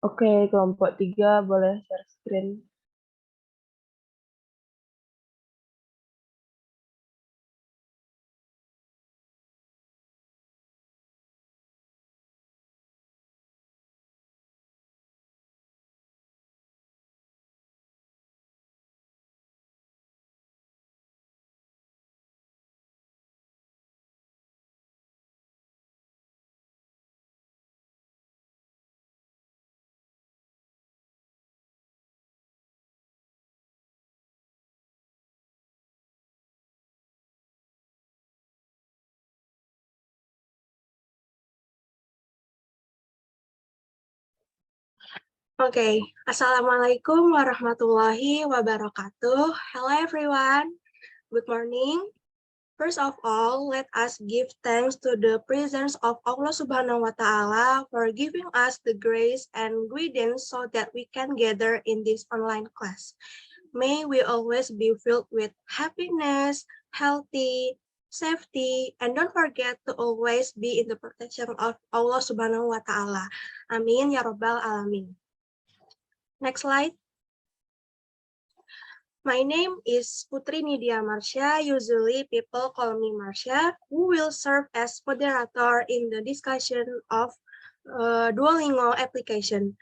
Oke, kelompok 3 boleh share screen. Okay, Assalamualaikum warahmatullahi wabarakatuh. Hello everyone, good morning. First of all, let us give thanks to the presence of Allah Subhanahu wa Ta'ala for giving us the grace and guidance so that we can gather in this online class. May we always be filled with happiness, healthy, safety, and don't forget to always be in the protection of Allah Subhanahu wa Ta'ala. Amin ya Rabbal Alamin. Next slide. My name is Putri Nidia Marsha. Usually people call me Marsha, who will serve as moderator in the discussion of Duolingo application.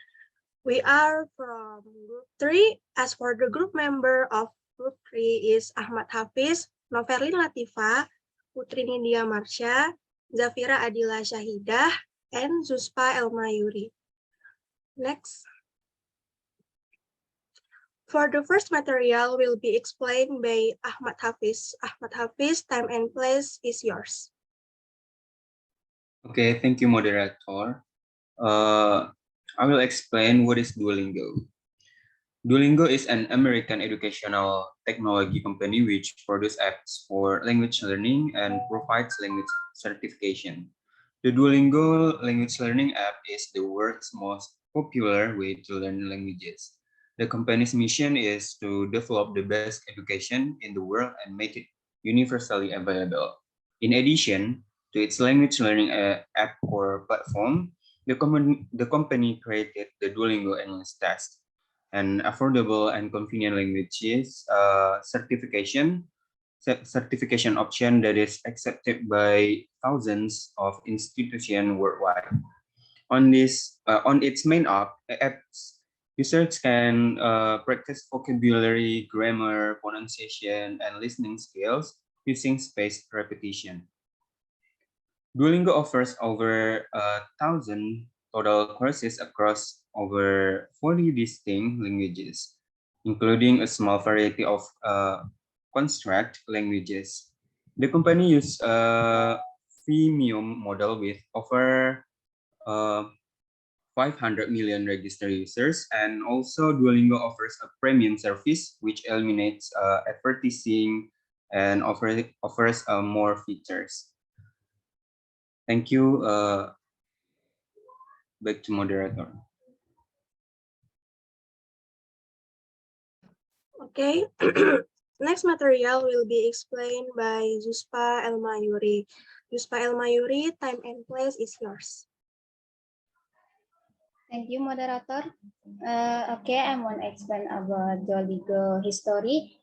We are from group 3. As for the group member of group 3 is Ahmad Hafiz, Noverlin Latifa, Putri Nidia Marsha, Zafira Adila Syahidah, and Zuspa Elmayuri. Next. For the first material will be explained by Ahmad Hafiz. Ahmad Hafiz, time and place is yours. Okay, thank you, moderator. I will explain what is Duolingo. Duolingo is an American educational technology company which produces apps for language learning and provides language certification. The Duolingo language learning app is the world's most popular way to learn languages. The company's mission is to develop the best education in the world and make it universally available. In addition to its language learning app or platform, the company created the Duolingo English Test, an affordable and convenient languages certification option that is accepted by thousands of institutions worldwide. On its main apps, users can practice vocabulary, grammar, pronunciation, and listening skills using spaced repetition. Duolingo offers over 1,000 total courses across over 40 distinct languages, including a small variety of construct languages. The company uses a freemium model with over 500 million registered users, and also Duolingo offers a premium service which eliminates advertising and offers more features. Thank you. Back to moderator. Okay. Next material will be explained by Zuspa Elmayuri. Zuspa Elmayuri, time and place is yours. Thank you, moderator. Okay, I'm going to explain about Duolingo history.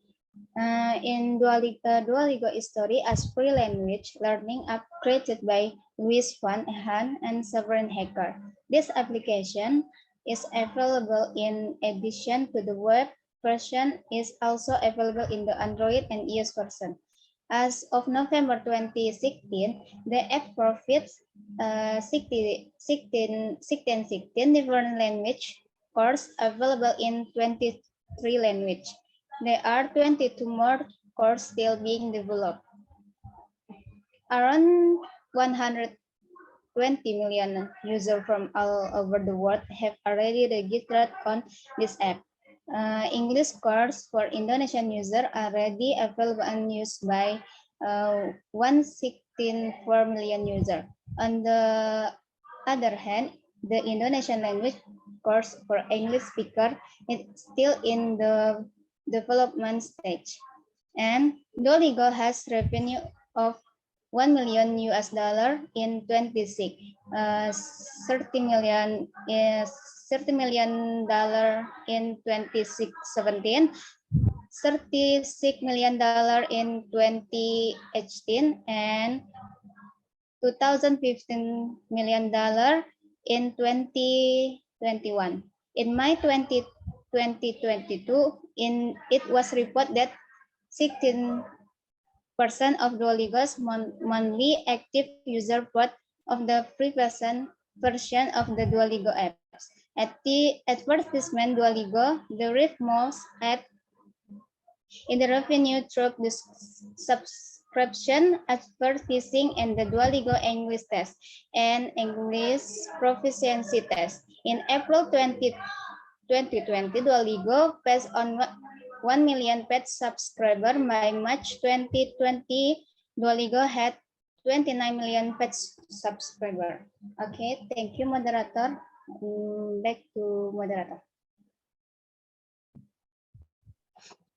In Duolingo history as free language learning app created by Louis van Haan and Severin Hacker. This application is available in addition to the web version is also available in the Android and iOS version. As of November 2016, the app provides 16 different language courses available in 23 languages. There are 22 more courses still being developed. Around 120 million users from all over the world have already registered on this app. English courses for Indonesian users are already available and used by 164 million users. On the other hand, the Indonesian language course for English speaker is still in the development stage. And Duolingo has revenue of 1 million US dollar in 26, 30 million dollar in 2017, 36 million dollar in 2018, and 2015 million dollar in 2021. In May 2022, it was reported that 16% of Duolingo's monthly active user bought of the free version of the Duolingo apps. At the advertisement Duolingo, the rate most in the revenue through the subscription, advertising, and the Duolingo English test and English proficiency test. In April 2020, Duolingo passed on 1 million paid subscribers. By March 2020, Duolingo had 29 million paid subscribers. Okay, thank you, moderator. Back to moderator.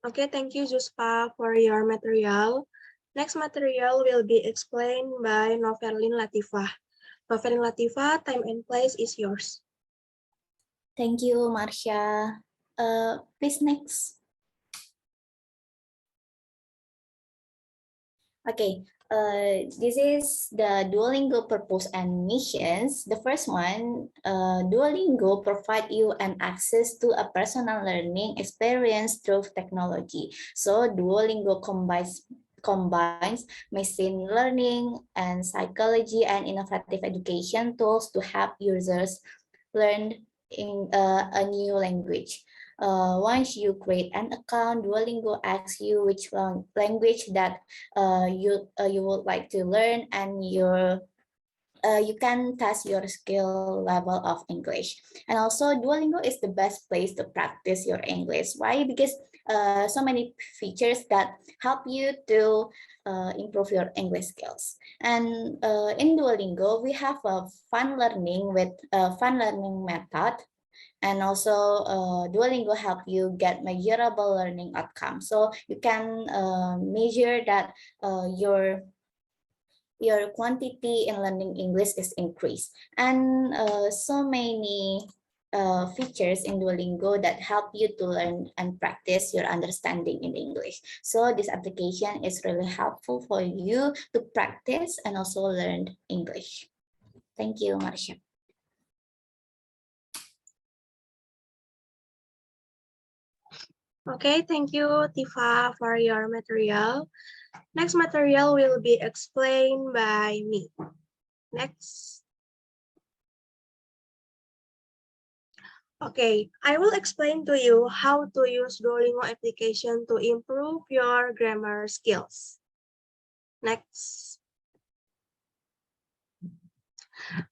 Okay, thank you, Juspa, for your material. Next material will be explained by Noverlin Latifah. Noverlin Latifah, time and place is yours. Thank you, Marsha. Please next. Okay, this is the Duolingo purpose and missions. The first one, Duolingo provide you an access to a personal learning experience through technology. So Duolingo combines machine learning and psychology and innovative education tools to help users learn in a new language. Once you create an account, Duolingo asks you which language that you would like to learn, and you can test your skill level of English. And also, Duolingo is the best place to practice your English. Why? Because so many features that help you to improve your English skills. And in Duolingo, we have a fun learning with a fun learning method. And also Duolingo help you get measurable learning outcomes. So you can measure that your quantity in learning English is increased. And so many features in Duolingo that help you to learn and practice your understanding in English. So this application is really helpful for you to practice and also learn English. Thank you, Marsha. Okay, thank you, Tifa, for your material. Next material will be explained by me. Next. Okay, I will explain to you how to use Duolingo application to improve your grammar skills. Next.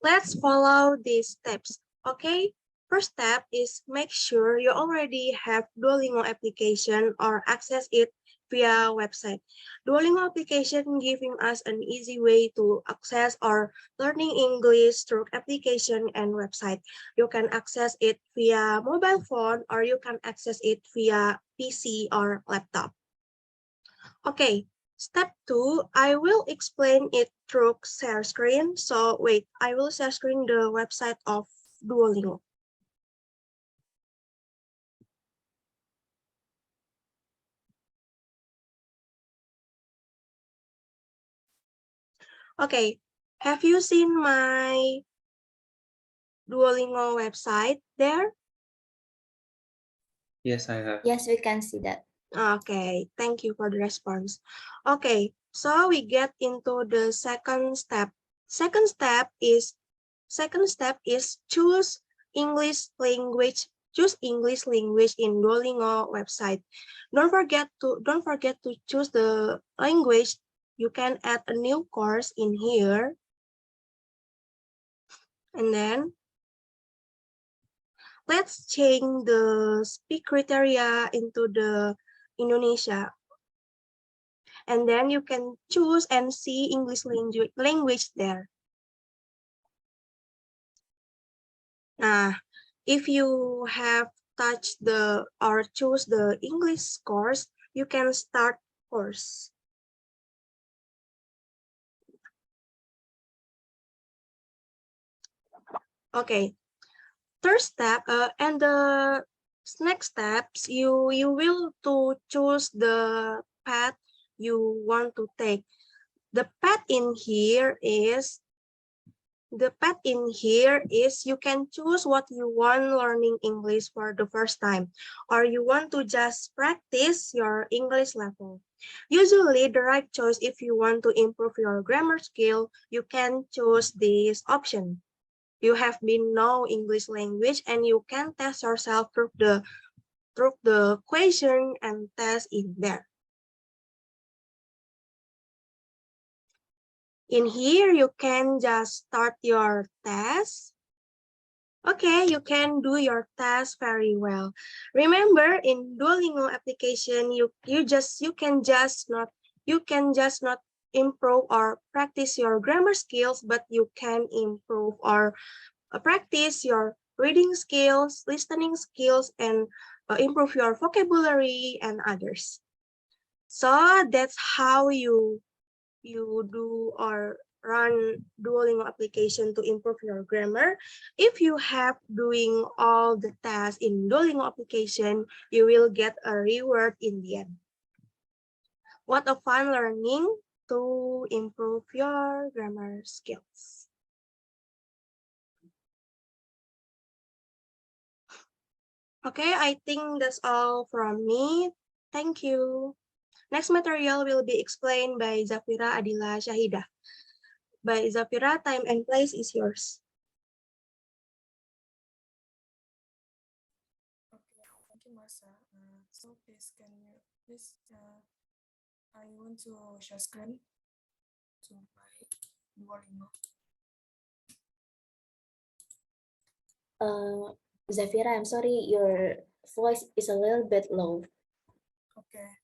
Let's follow these steps, okay? First step is make sure you already have Duolingo application or access it via website. Duolingo application giving us an easy way to access or learning English through application and website. You can access it via mobile phone or you can access it via PC or laptop. Okay, step 2, I will explain it through share screen. So wait, I will share screen the website of Duolingo. Okay, have you seen my Duolingo website there? Yes, I have. Yes, we can see that. Okay, thank you for the response. Okay, so we get into the second step. Second step is choose English language. Choose English language in Duolingo website. Don't forget to choose the language. You can add a new course in here. And then let's change the speak criteria into the Indonesia. And then you can choose and see English language there. Nah, if you have touched or choose the English course, you can start course. Okay. Third step, and the next steps, you will to choose the path you want to take. The path in here is you can choose what you want learning English for the first time, or you want to just practice your English level. Usually the right choice, if you want to improve your grammar skill, you can choose this option. You have been know English language and you can test yourself through the question and test in there. In here, you can just start your test. Okay, you can do your test very well. Remember, in Duolingo application, you can just not improve or practice your grammar skills, but you can improve or practice your reading skills, listening skills, and improve your vocabulary and others. So that's how you do or run Duolingo application to improve your grammar. If you have doing all the tasks in Duolingo application, you will get a reward in the end. What a fun learning to improve your grammar skills. Okay, I think that's all from me. Thank you. Next material will be explained by Zafira Adila Shahida. By Zafira, time and place is yours. Okay, thank you, Masa. So please, I want to share screen to my Duolingo. Zafira, I'm sorry, your voice is a little bit low. Okay.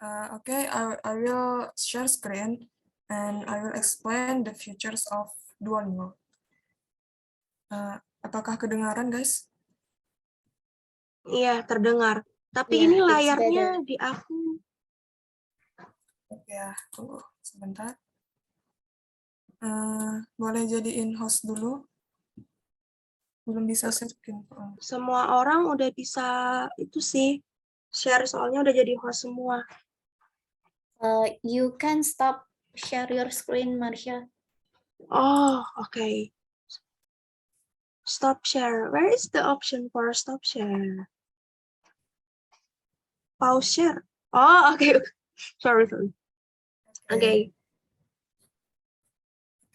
Okay, I will share screen and I will explain the features of Duolingo. Apakah kedengaran, guys? Iya, terdengar. Tapi Yeah, ini it's layarnya better. di aku. Ya, tunggu sebentar. Boleh jadiin host dulu? Belum bisa share screen. Semua orang udah bisa itu sih share, soalnya udah jadi host semua. You can stop share your screen, Marsha. Oh, okay. Stop share. Where is the option for stop share? Pause share. Oh, okay. Sorry. Okay.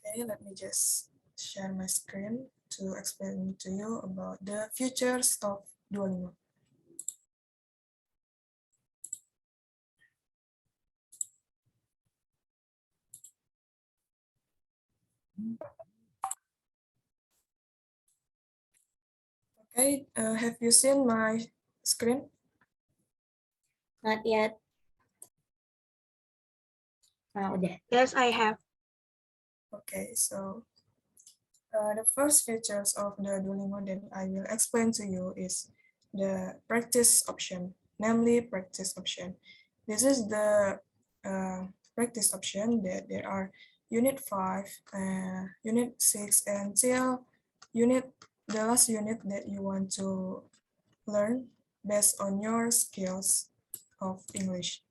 Okay, let me just share my screen to explain to you about the features of Duolingo. Okay, have you seen my screen? Not yet. Nah, udah. Yes, I have. Okay, so the first features of the Duolingo that I will explain to you is the practice option, namely practice option. This is the practice option that there are Unit 5, Unit 6, until the last unit that you want to learn based on your skills of English.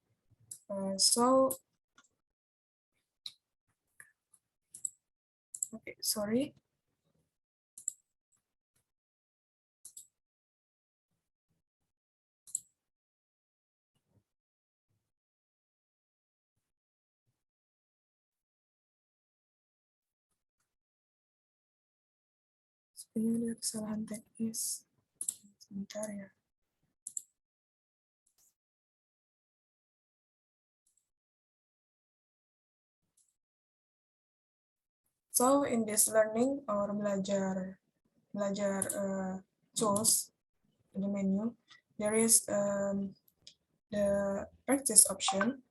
Okay, sorry. Sebenarnya ada kesalahan teknis. Sebentar ya. So in this learning or belajar tools, the menu, there is the practice option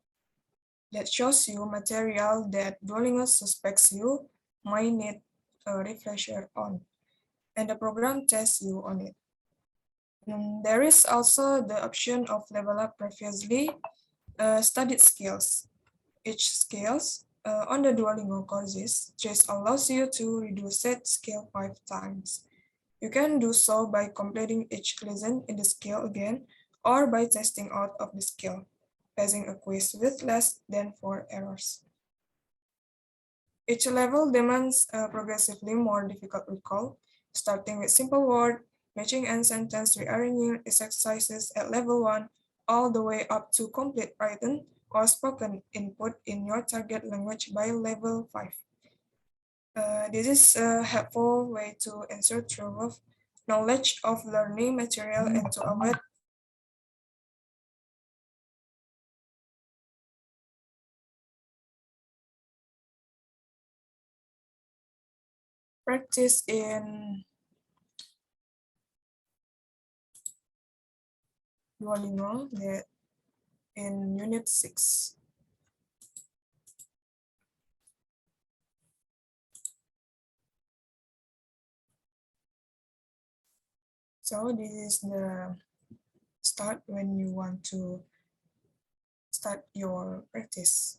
that shows you material that Duolingo suspects you might need a refresher on, and the program tests you on it. And there is also the option of level up previously studied skills. Each skills on the Duolingo courses, just allows you to reduce that skill 5 times. You can do so by completing each lesson in the skill again, or by testing out of the skill, passing a quiz with less than 4 errors. Each level demands a progressively more difficult recall, starting with simple word, matching and sentence rearranging exercises at level 1, all the way up to complete written or spoken input in your target language by level 5. This is a helpful way to ensure thorough knowledge of learning material and to avoid practice in Duolingo that in Unit 6. So this is the start when you want to start your practice.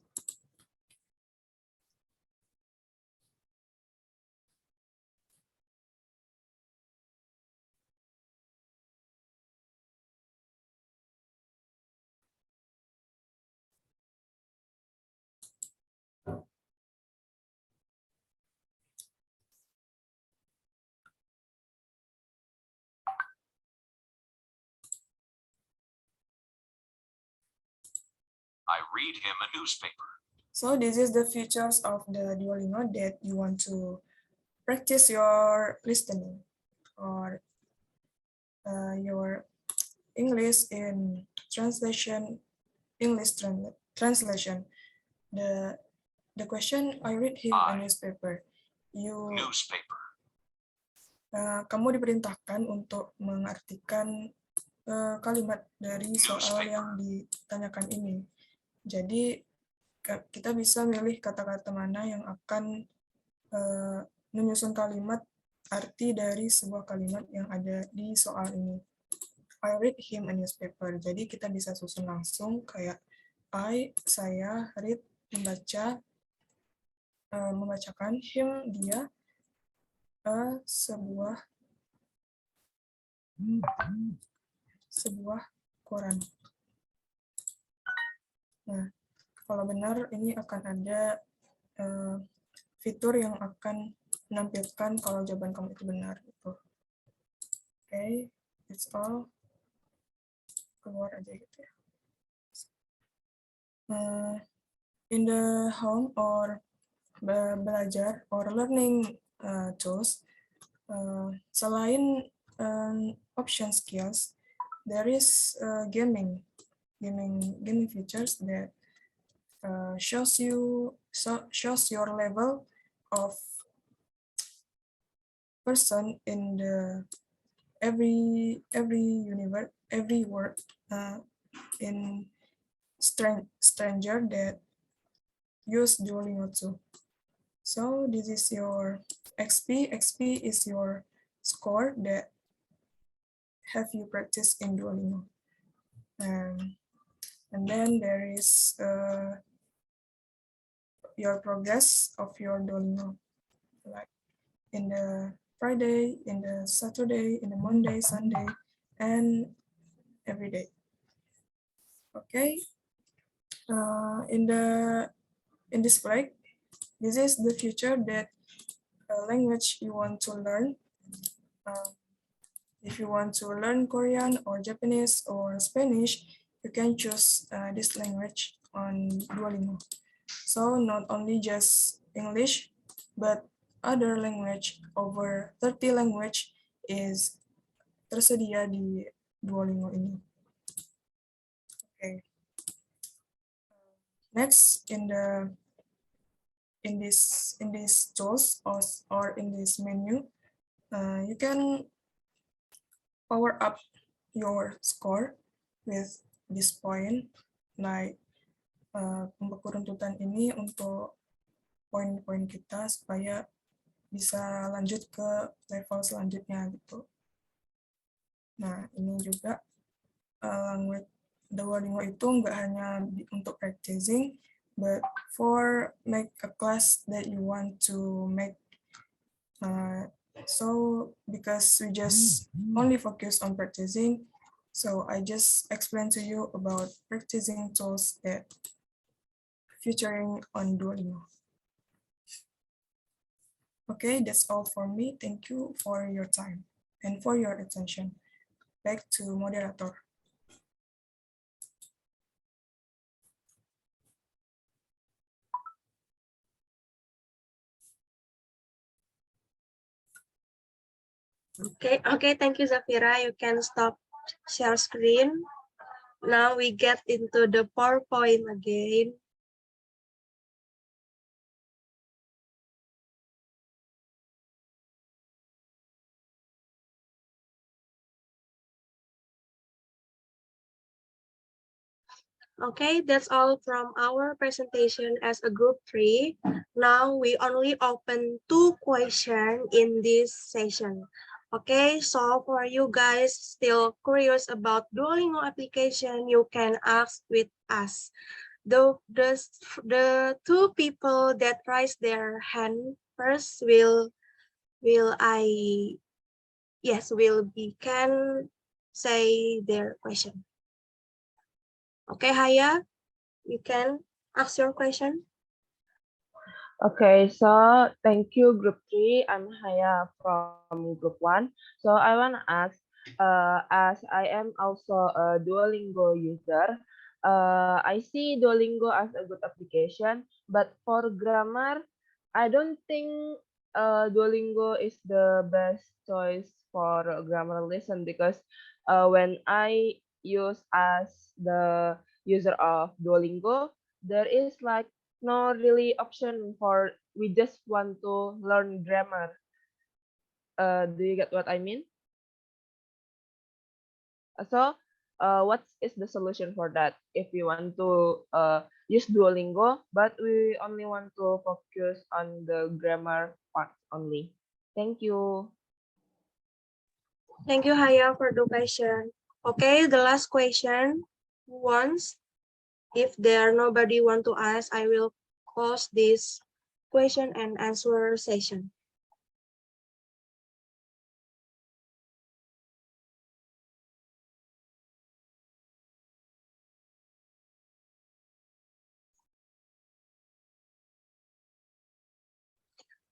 I read him a newspaper. So this is the features of the Duolingo that you want to practice your listening or your English in translation, translation. The question, I read him a newspaper. Newspaper. Kamu diperintahkan untuk mengartikan kalimat dari soal yang ditanyakan ini. Jadi kita bisa milih kata-kata mana yang akan menyusun kalimat arti dari sebuah kalimat yang ada di soal ini. I read him a newspaper. Jadi kita bisa susun langsung kayak saya, read, membacakan, him, dia, sebuah koran. Nah, kalau benar ini akan ada fitur yang akan menampilkan kalau jawaban kamu itu benar. Gitu. Oke, it's all. Keluar aja gitu ya. In the home or belajar or learning tools, selain option skills, there is gaming features that shows your level of person in the every word in stranger that use Duolingo too. So this is your XP. XP is your score that have you practice in Duolingo. And then there is your progress of your Duolingo, like in the Friday, in the Saturday, in the Monday, Sunday, and every day. Okay. In this break, this is the feature that language you want to learn. If you want to learn Korean or Japanese or Spanish, you can choose this language on Duolingo. So not only just English, but other language, over 30 language is tersedia di Duolingo ini. Okay. Next, in this tools or in this menu, you can power up your score with this point, like pembeku runtutan ini untuk poin-poin kita supaya bisa lanjut ke level selanjutnya gitu. Nah, ini juga language Duolingo itu nggak hanya untuk practicing, But for make a class that you want to make, so because we just only focus on practicing, so I just explained to you about practicing tools that featuring on Duolingo. Okay, that's all for me. Thank you for your time and for your attention. Back to moderator. Okay, thank you, Zafira. You can stop share screen. Now we get into the PowerPoint again. Okay, that's all from our presentation as a group 3. Now we only open 2 questions in this session. Okay, so for you guys still curious about Duolingo application, you can ask with us. The 2 people that raise their hand first will can say their question. Okay, Haya, you can ask your question. Okay, so thank you, Group 3. I'm Haya from Group 1. So I want to ask, as I am also a Duolingo user, I see Duolingo as a good application, but for grammar, I don't think Duolingo is the best choice for a grammar lesson because when I use as the user of Duolingo, there is like no really option for we just want to learn grammar. Do you get what I mean? So, what is the solution for that? If we want to use Duolingo, but we only want to focus on the grammar part only. Thank you. Thank you, Haya, for the question. Okay, the last question. Once, if there nobody want to ask, I will close this question and answer session.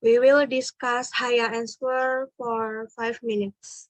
We will discuss Haya answer for 5 minutes.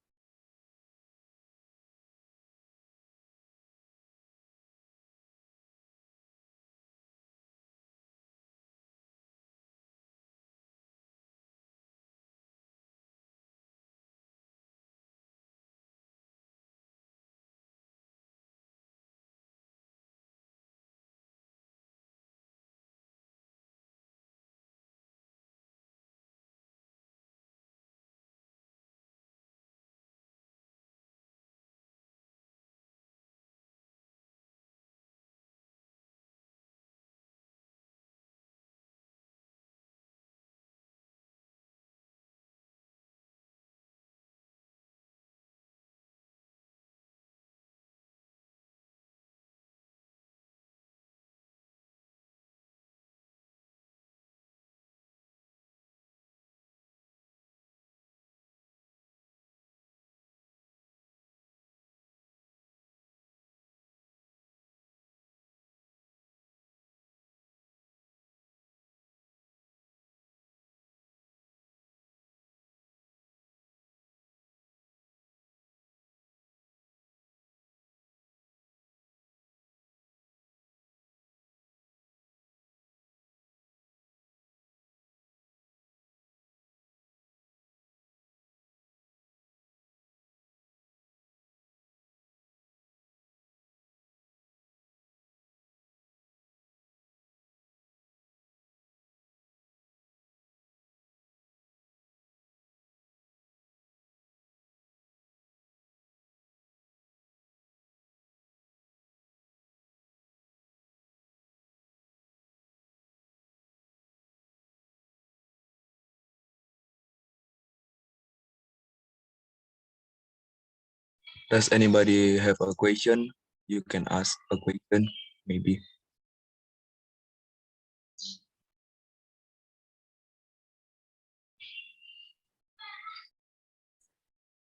Does anybody have a question? You can ask a question, maybe.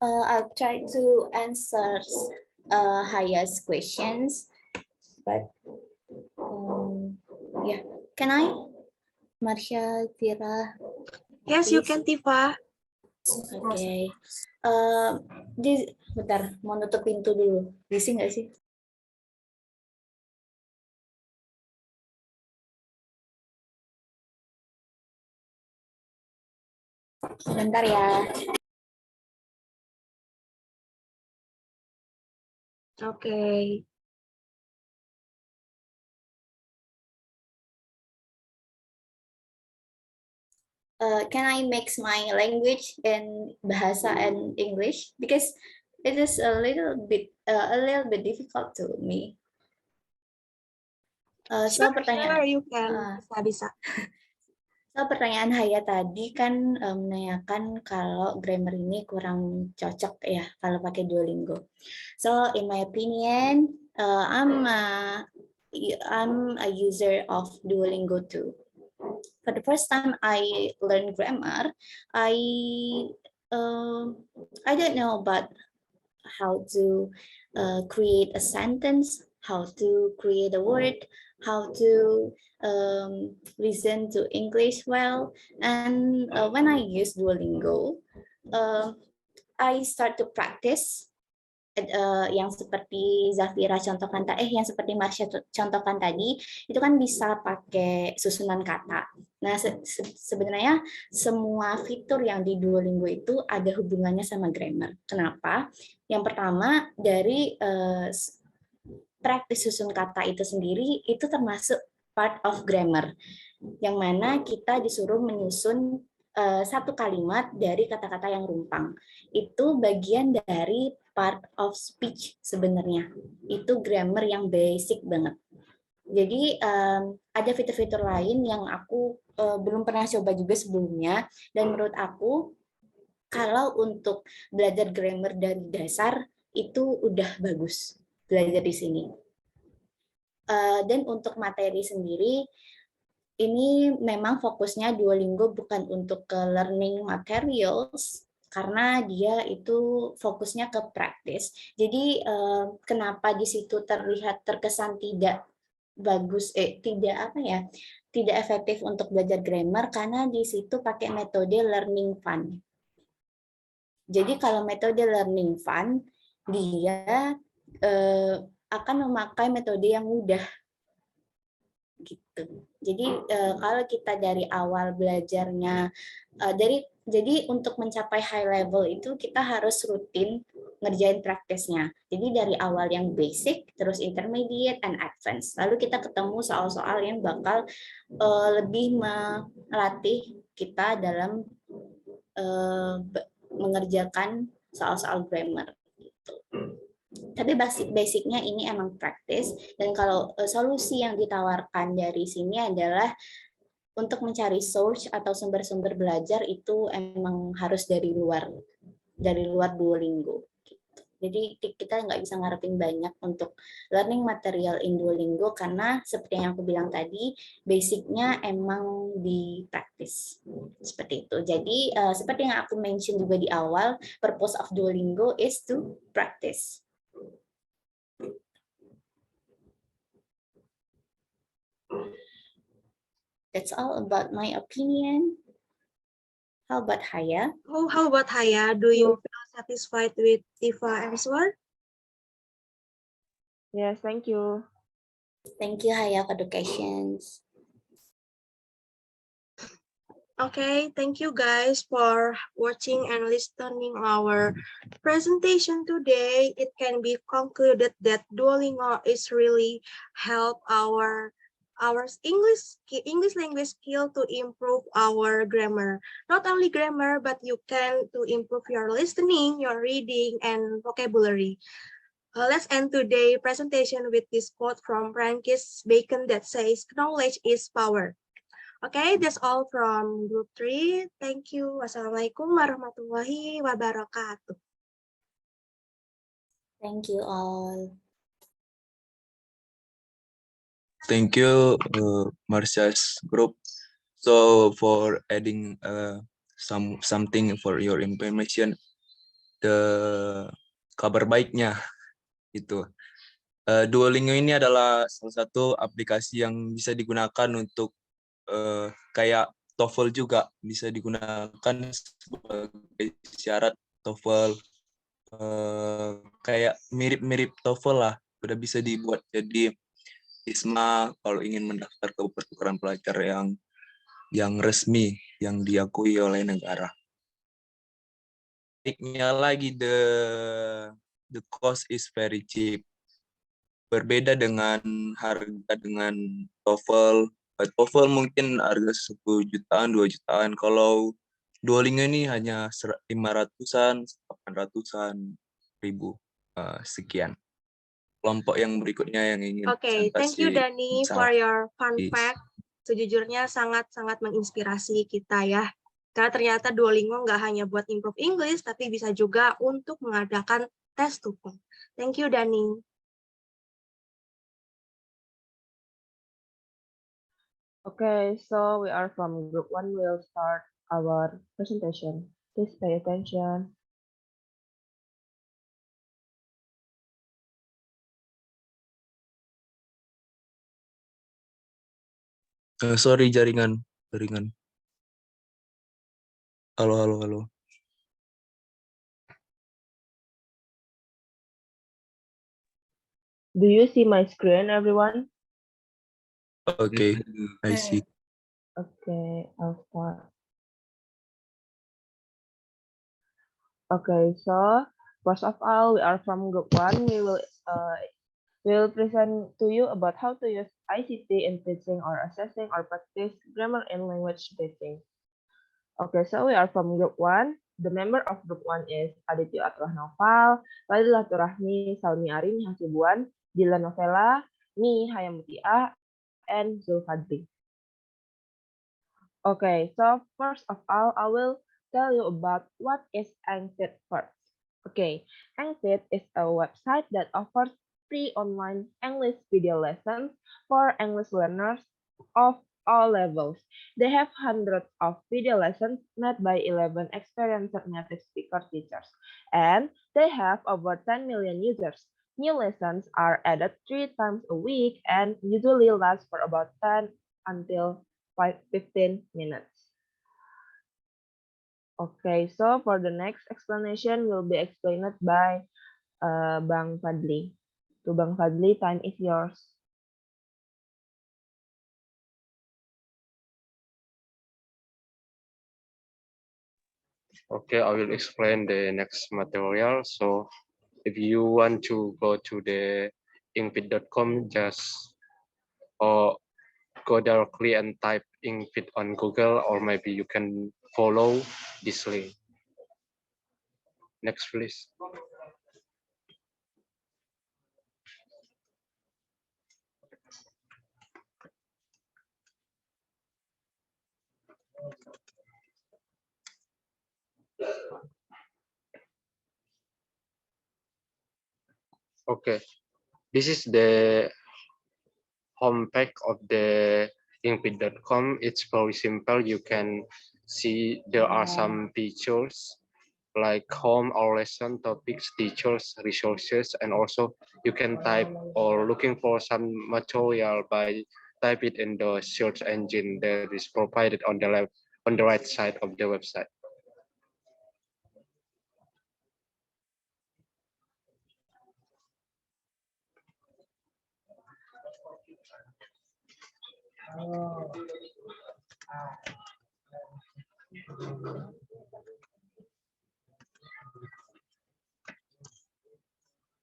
I'll try to answer Haya's questions, but yeah, can I, Marsha, Tira? Yes, you Please. can, Tifa. Oke. Bentar, mau nutup pintu dulu. Bising nggak sih? Sebentar ya. Okay. Can I mix my language and bahasa and English, because it is a little bit difficult to me. Sure, Pertanyaan you can. Bisa. pertanyaan Haya tadi kan menanyakan kalau grammar ini kurang cocok ya kalau pakai Duolingo. So in my opinion, I'm a user of Duolingo too. For the first time I learned grammar, I don't know about how to create a sentence, how to create a word, how to listen to English well. And when I use Duolingo, I start to practice yang seperti Zafira contohkan yang seperti Marsha contohkan tadi, itu kan bisa pakai susunan kata. Nah, sebenarnya semua fitur yang di Duolingo itu ada hubungannya sama grammar. Kenapa? Yang pertama, dari praktis susun kata itu sendiri itu termasuk part of grammar, yang mana kita disuruh menyusun satu kalimat dari kata-kata yang rumpang. Itu bagian dari part of speech sebenarnya. Itu grammar yang basic banget. Jadi ada fitur-fitur lain yang aku belum pernah coba juga sebelumnya, dan menurut aku kalau untuk belajar grammar dari dasar itu udah bagus belajar di sini. Dan untuk materi sendiri, ini memang fokusnya Duolingo bukan untuk ke learning materials, karena dia itu fokusnya ke praktis. Jadi kenapa di situ terkesan tidak bagus, tidak efektif untuk belajar grammar, karena di situ pakai metode learning fun. Jadi kalau metode learning fun, dia akan memakai metode yang mudah gitu. Jadi kalau kita dari awal belajarnya jadi untuk mencapai high level itu kita harus rutin ngerjain praktisnya. Jadi dari awal yang basic, terus intermediate and advanced. Lalu kita ketemu soal-soal yang bakal lebih melatih kita dalam mengerjakan soal-soal grammar gitu. Tapi basicnya ini emang praktis, dan kalau solusi yang ditawarkan dari sini adalah untuk mencari source atau sumber-sumber belajar itu emang harus dari luar Duolingo. Gitu. Jadi kita nggak bisa ngarepin banyak untuk learning material in Duolingo, karena seperti yang aku bilang tadi, basicnya emang di praktis seperti itu. Jadi seperti yang aku mention juga di awal, purpose of Duolingo is to practice. That's all about my opinion. How about Haya? Oh, how about Haya? Do you feel satisfied with Tifa answer? Yes, thank you. Thank you, Haya, for the questions. Okay, thank you guys for watching and listening our presentation today. It can be concluded that Duolingo is really help our English language skill to improve our grammar. Not only grammar, but you can to improve your listening, your reading, and vocabulary. Let's end today's presentation with this quote from Francis Bacon that says, "Knowledge is power." Okay, that's all from group 3. Thank you. Wassalamualaikum warahmatullahi wabarakatuh. Thank you all. Thank you, Marsha's group. So for adding something for your information, kabar baiknya itu. Duolingo ini adalah salah satu aplikasi yang bisa digunakan untuk kayak TOEFL juga bisa digunakan sebagai syarat TOEFL. Kayak mirip-mirip TOEFL lah, udah bisa dibuat jadi ISMA kalau ingin mendaftar ke pertukaran pelajar yang resmi, yang diakui oleh negara. Baiknya lagi, the cost is very cheap. Berbeda dengan harga dengan TOEFL. TOEFL mungkin harga 10 jutaan, 2 jutaan. Kalau Duolingo ini hanya 500-an, 800-an ribu. Sekian. Kelompok yang berikutnya yang ingin Oke, thank you presentasi Dani bisa. for your fun fact. Sejujurnya sangat-sangat menginspirasi kita ya. Karena ternyata Duolingo nggak hanya buat improve English, tapi bisa juga untuk mengadakan tes TOEFL. Thank you Dani. Okay, so we are from group 1. We'll start our presentation. Please pay attention. Sorry, jaringan. Halo. Do you see my screen, everyone? Okay, I see. Okay, I'll start. Okay, so first of all, we are from group 1. We'll present to you about how to use ICT in teaching or assessing or practice grammar and language teaching. Okay, so we are from group 1. The member of group 1 is Aditya Atrah Noval, Fadila Turahmi, Salmi Arin Hasibuan, Dila Novela, Mi Hayamutia, and Zulfadli. Okay, so first of all, I will tell you about what is Engfit first. Okay, Engfit is a website that offers free online English video lessons for English learners of all levels. They have hundreds of video lessons made by 11 experienced native speaker teachers, and they have over 10 million users. New lessons are added 3 times a week and usually last for about 10 until 15 minutes. Okay, so for the next explanation will be explained by Bang Fadli. To Bang Fadli, time is yours. Okay, I will explain the next material. So if you want to go to the inkfit.com, just or go directly and type Inkfit on Google, or maybe you can follow this link. Next, please. Okay, this is the homepage of the inkfit.com. It's very simple. You can see there are some features like home or lesson topics, teachers, resources, and also you can type or looking for some material by type it in the search engine that is provided on the left, on the right side of the website.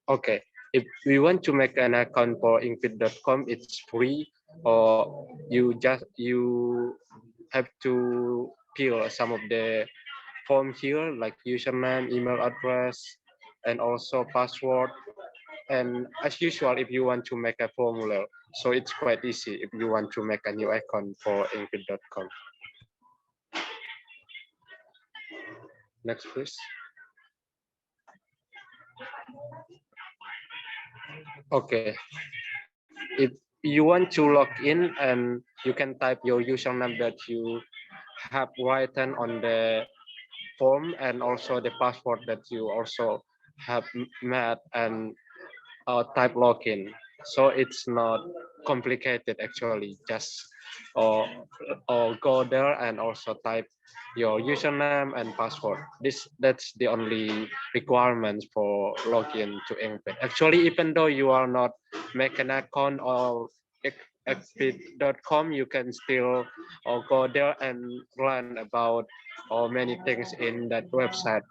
Okay, if we want to make an account for inkfit.com, it's free, or you have to fill some of the form here, like username, email address, and also password. And as usual, if you want to make a formula, so it's quite easy if you want to make a new account for inkfit.com. Next, please. Okay, if you want to log in, and you can type your username that you have written on the form and also the password that you also have met and type login. So it's not complicated actually. Just uh, go there and also type your username and password. That's the only requirements for login to Engped. Actually, even though you are not make an account or Engped.com, you can still go there and learn about many things in that website,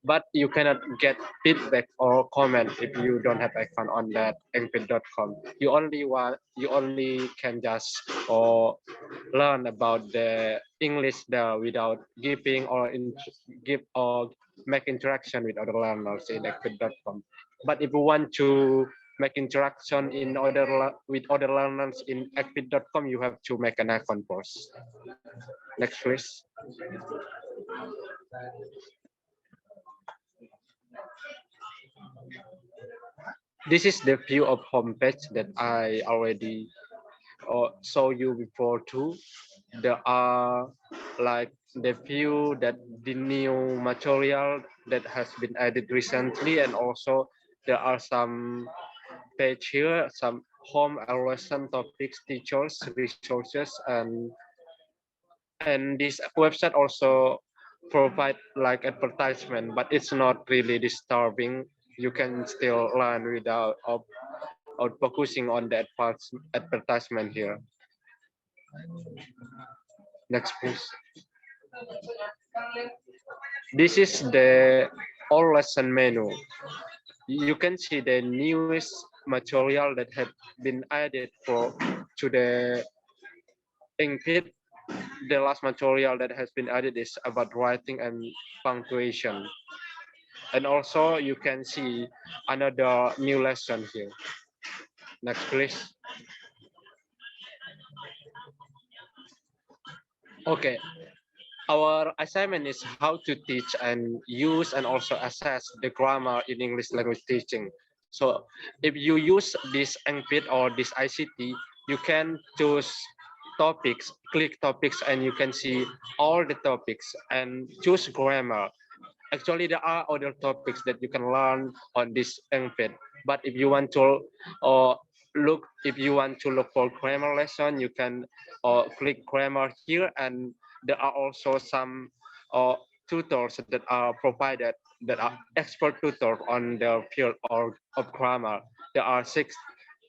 but you cannot get feedback or comment if you don't have account on that engped.com. You only can just learn about the English there without giving or give or make interaction with other learners in engped.com. But if you want to make interaction with other learners in engped.com, you have to make an account first. Next, please. This is the view of homepage that I already saw you before too. There are like the view that the new material that has been added recently, and also there are some page here, some home and lesson topics, teachers, resources, and this website also provide like advertisement, but it's not really disturbing. You can still learn without focusing on the advertisement here. Next, please. This is the all lesson menu. You can see the newest material that have been added to the Engped. The last material that has been added is about writing and punctuation. And also you can see another new lesson here. Next, please. Okay, our assignment is how to teach and use and also assess the grammar in English language teaching. So if you use this Engped or this ICT, you can choose topics, click topics, and you can see all the topics and choose grammar. Actually, there are other topics that you can learn on this Engped. But if you want to look for grammar lesson, you can click grammar here, and there are also some tutors that are provided that are expert tutors on the field of grammar. There are 6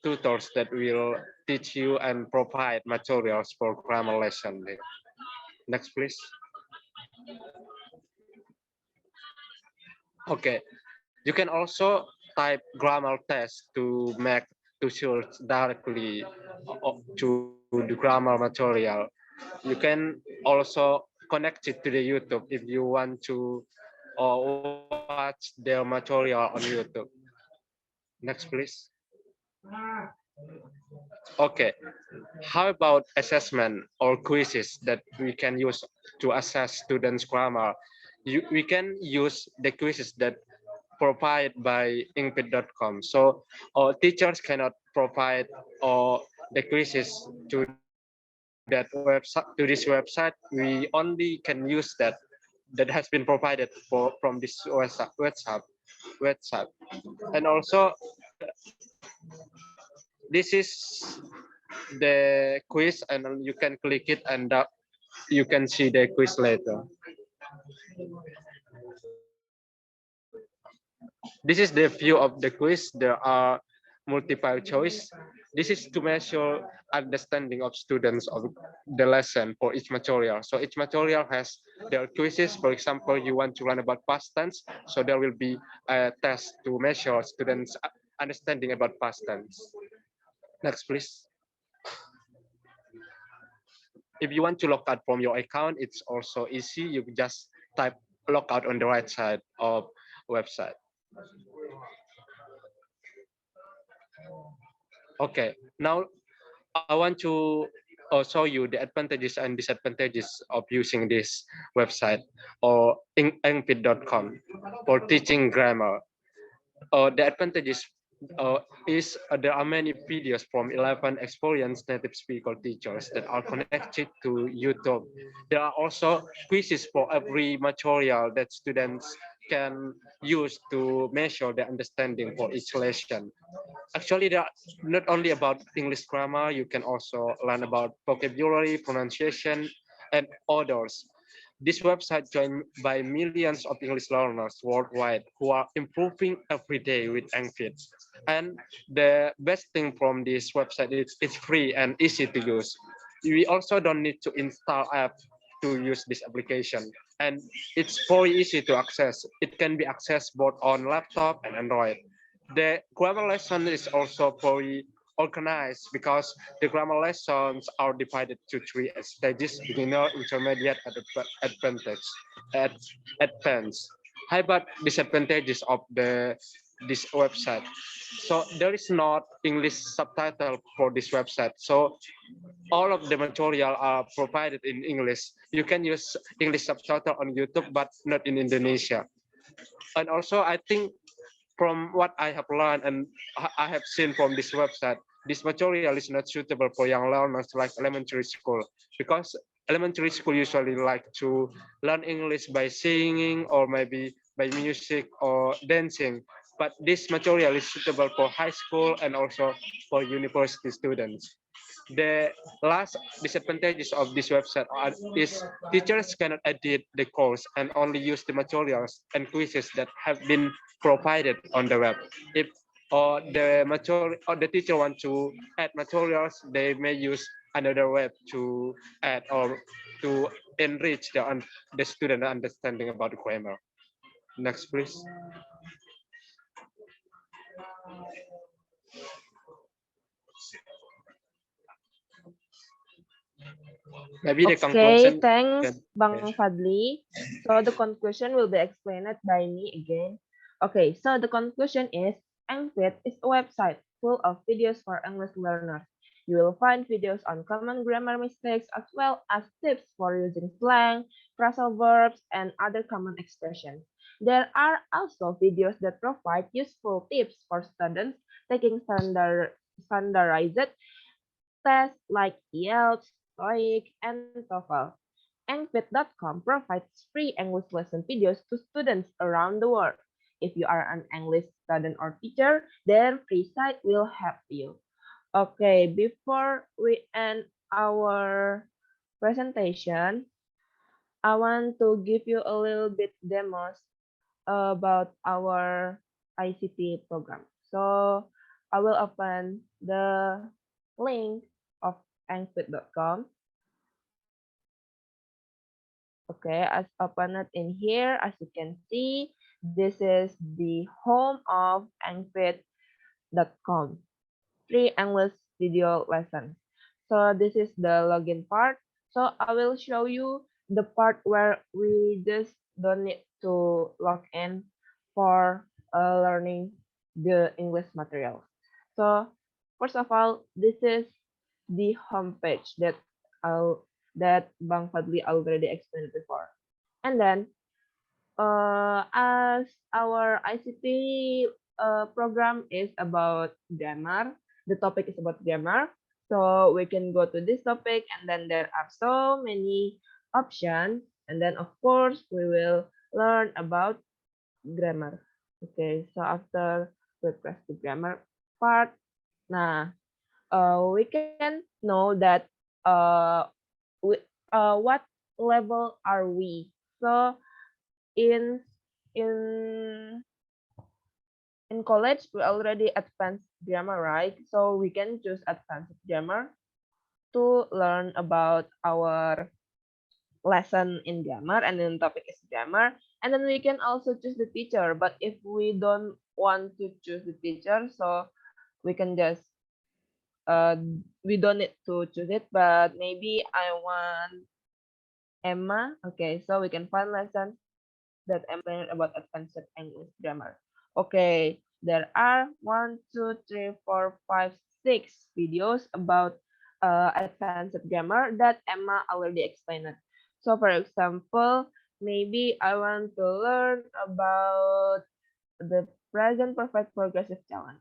tutors that will teach you and provide materials for grammar lesson. Next, please. Okay, you can also type grammar test to search directly to the grammar material. You can also connect it to the YouTube if you want to watch their material on YouTube. Next, please. Okay, how about assessment or quizzes that we can use to assess students' grammar? We can use the quizzes that provided by Engped.com. So teachers cannot provide the quizzes to that website, to this website. We only can use that has been provided from this website. And also this is the quiz, and you can click it and you can see the quiz later. This is the view of the quiz. There are multiple choice. This is to measure understanding of students of the lesson for each material. So each material has their quizzes. For example, you want to learn about past tense, so there will be a test to measure students' understanding about past tense. Next, please. If you want to log out from your account, it's also easy. You just type logout on the right side of website. Okay, now I want to show you the advantages and disadvantages of using this website or engped.com for teaching grammar. The advantages there are many videos from 11 experienced native speaker teachers that are connected to YouTube. There are also quizzes for every material that students can use to measure their understanding for each lesson. Actually, they are not only about English grammar, you can also learn about vocabulary, pronunciation, and others. This website joined by millions of English learners worldwide who are improving every day with Angfit. And the best thing from this website is it's free and easy to use. We also don't need to install app to use this application. And it's very easy to access. It can be accessed both on laptop and Android. The grammar lesson is also very organized because the grammar lessons are divided to three stages: beginner, intermediate, and advanced. How about disadvantages of this website? So there is not English subtitle for this website. So all of the material are provided in English. You can use English subtitle on YouTube, but not in Indonesia. And also, I think from what I have learned and I have seen from this website, this material is not suitable for young learners like elementary school, because elementary school usually like to learn English by singing or maybe by music or dancing. But this material is suitable for high school and also for university students. The last disadvantages of this website is teachers cannot edit the course and only use the materials and quizzes that have been provided on the web. If the teacher want to add materials, they may use another web to add or to enrich the student understanding about the grammar. Next, please. Maybe the Okay, conclusion. thanks, Bang Yes. Fadli. So the conclusion will be explained by me again. Okay, so the conclusion is Angfit is a website full of videos for English learners. You will find videos on common grammar mistakes as well as tips for using slang, phrasal verbs, and other common expressions. There are also videos that provide useful tips for students taking standardized tests like IELTS, TOEIC, and TOEFL. Engfit.com provides free English lesson videos to students around the world. If you are an English student or teacher, their free site will help you. Okay, before we end our presentation, I want to give you a little bit demos about our ICT program. So I will open the link of angfit.com. Okay, as open it in here, as you can see, this is the home of angfit.com. Free English video lesson. So this is the login part. So I will show you the part where we just don't need to log in for learning the English material. So first of all, this is the homepage that Bang Fadli already explained before. And then as our ICT program is about grammar, the topic is about grammar. So we can go to this topic and then there are so many options. And then of course we will learn about grammar. Okay, so after we press the grammar part, nah, we can know that uh, we, what level are we. So in in in college we already advanced grammar, right? So we can choose advanced grammar to learn about our lesson in grammar, and then topic is grammar, and then we can also choose the teacher. But if we don't want to choose the teacher, so we can just we don't need to choose it, but maybe I want Emma. Okay, so we can find lessons that explain about advanced English grammar. Okay, there are 1, 2, 3, 4, 5, 6 videos about advanced grammar that Emma already explained. So for example, maybe I want to learn about the present perfect progressive challenge.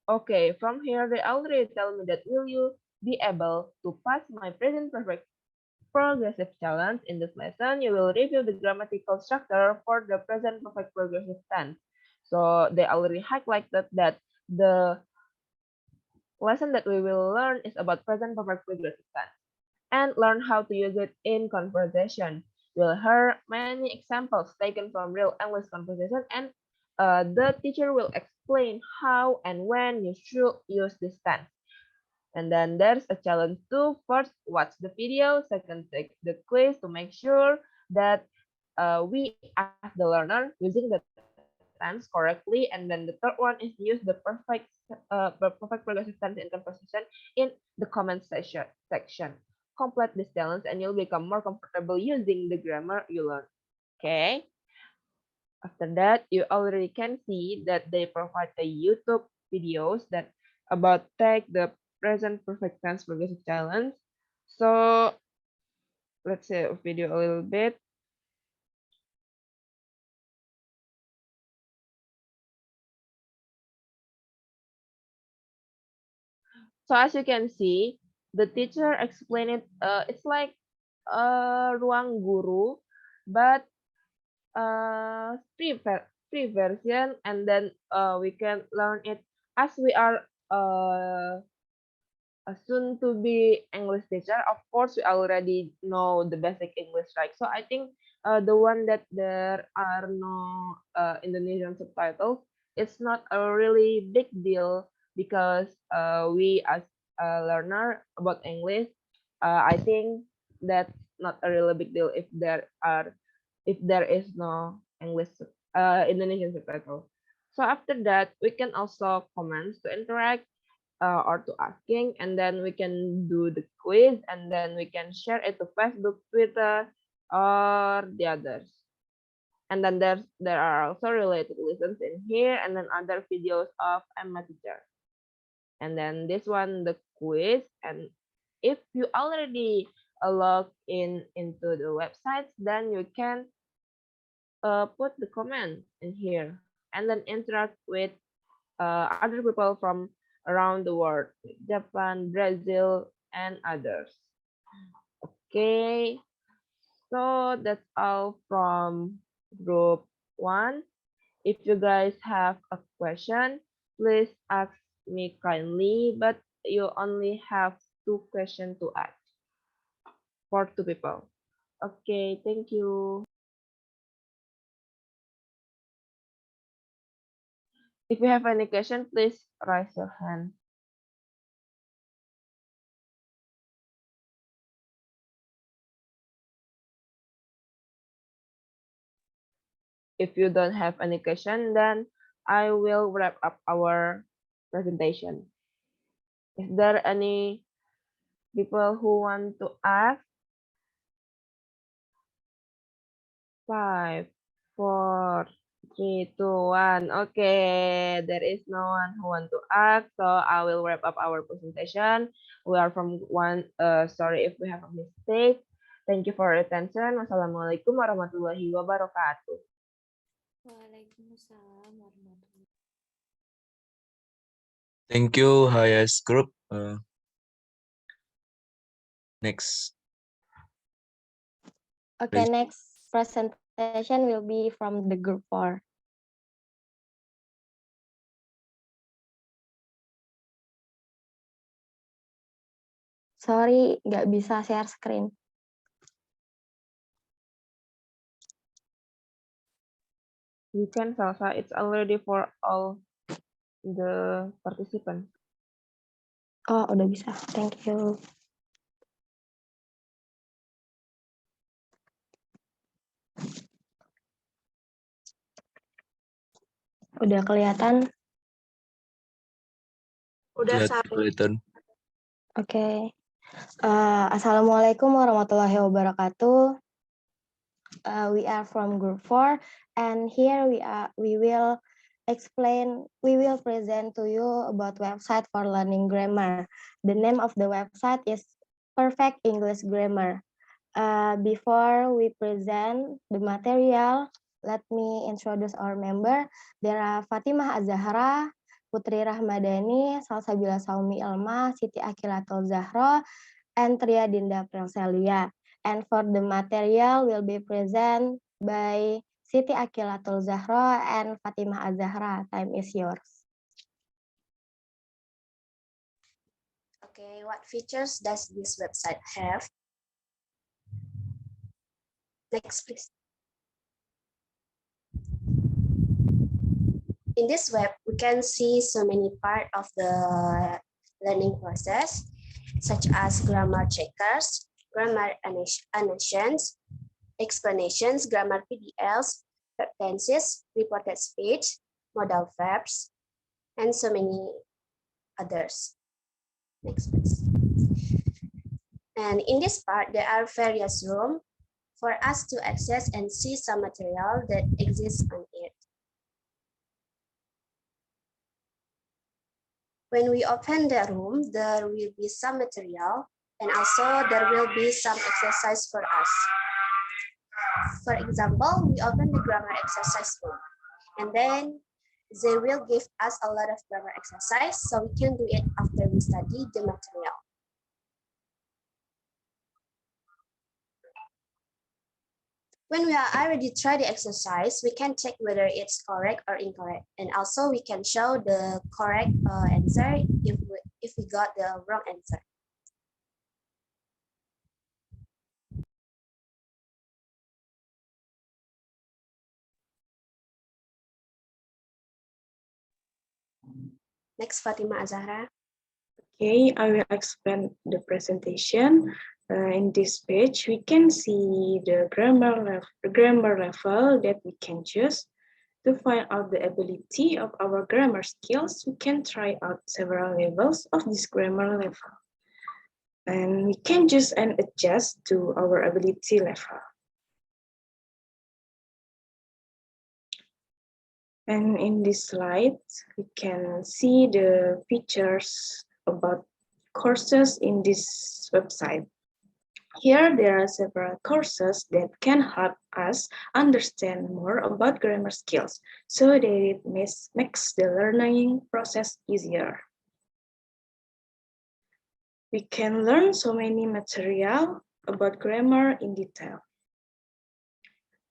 Okay, from here they already tell me that will you be able to pass my present perfect progressive challenge. In this lesson, you will review the grammatical structure for the present perfect progressive tense. So they already highlighted that the lesson that we will learn is about present perfect progressive tense and learn how to use it in conversation. We'll hear many examples taken from real English conversation, and the teacher will explain how and when you should use this tense. And then there's a challenge too. First, watch the video. Second, take the quiz to make sure that we ask the learner using the tense correctly. And then the third one is use the perfect progressive tense in conversation in the comment section. Complete this challenge and you'll become more comfortable using the grammar you learn. Okay. After that, you already can see that they provide the YouTube videos that about take the present perfect tense progressive challenge. So let's say a video a little bit. So as you can see, the teacher explained it. It's like ruang guru, but free version, and then we can learn it as we are a soon to be English teacher. Of course, we already know the basic English, right? So I think the one that there are no Indonesian subtitles, it's not a really big deal because we as a learner about English, I think that's not a really big deal if there is no Indonesian subtitle. So after that, we can also comments to interact or to asking, and then we can do the quiz, and then we can share it to Facebook, Twitter, or the others. And then there are also related lessons in here, and then other videos of Emma teacher. And then this one, the quiz. And if you already log into the websites, then you can put the comment in here and then interact with other people from around the world, Japan, Brazil, and others. Okay, so that's all from group 1. If you guys have a question, please ask me kindly, but you only have 2 questions to ask for 2 people. Okay, thank you. If you have any question, please raise your hand. If you don't have any question, then I will wrap up our presentation. Is there any people who want to ask? 5, 4, 3, 2, 1. Okay, there is no one who want to ask, so I will wrap up our presentation. We are from one. Sorry if we have a mistake. Thank you for your attention. Wassalamualaikum warahmatullahi wabarakatuh. Waalaikumsalam warahmatullahi. Thank you, Hayas Group. Next. Okay, Please. next presentation will be from the group 4. Sorry, nggak bisa share screen. You can, Salsa. It's already for all the participants. Oh, udah bisa. Thank you. Udah kelihatan? Udah Kelihatan. Oke. Assalamualaikum warahmatullahi wabarakatuh. We are from group 4, and here we will present to you about website for learning grammar. The name of the website is Perfect English Grammar. Before we present the material, let me introduce our member. There are Fatimah Azahra, Putri Rahmadani, Salsabila Saumi Ilma, Siti Akilatul Zahra, and Tria Dinda Prelselia. And for the material will be present by Siti Akilatul Zahra and Fatimah Az-Zahra. Time is yours. Okay, what features does this website have? Next, please. In this web, we can see so many parts of the learning process, such as grammar checkers, grammar annotations, explanations, grammar PDLs, verb tenses, reported speech, modal verbs, and so many others. Next, please. And in this part, there are various rooms for us to access and see some material that exists on it. When we open the room, there will be some material, and also there will be some exercise for us. For example, we open the grammar exercise room, and then they will give us a lot of grammar exercise, so we can do it after we study the material. When we are already tried the exercise, we can check whether it's correct or incorrect. And also we can show the correct answer if we got the wrong answer. Next, Fatimah Az-Zahra. Okay, I will explain the presentation. In this page, we can see the grammar level that we can choose. To find out the ability of our grammar skills, we can try out several levels of this grammar level. And we can choose and adjust to our ability level. And in this slide, we can see the features about courses in this website. Here, there are several courses that can help us understand more about grammar skills, so that it makes the learning process easier. We can learn so many material about grammar in detail.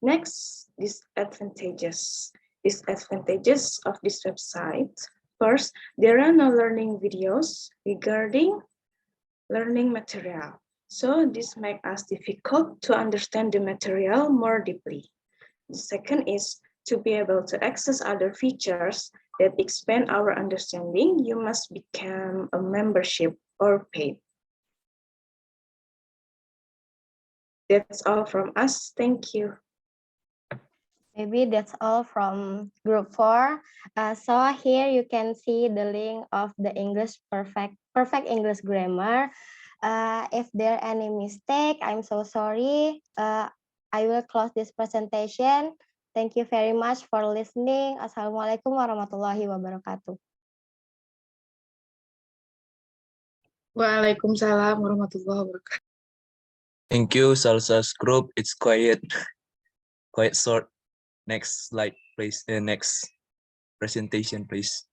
Next, disadvantages. Disadvantages of this website. First, there are no learning videos regarding learning material. So this makes us difficult to understand the material more deeply. The second is to be able to access other features that expand our understanding, you must become a membership or paid. That's all from us. Thank you. Maybe that's all from group 4. So here you can see the link of the English perfect English grammar. If there are any mistake, I'm so sorry. I will close this presentation. Thank you very much for listening. Assalamualaikum warahmatullahi wabarakatuh. Waalaikumsalam warahmatullahi wabarakatuh. Thank you, Salsa's group. It's quite short. Next slide, please. Next presentation, please.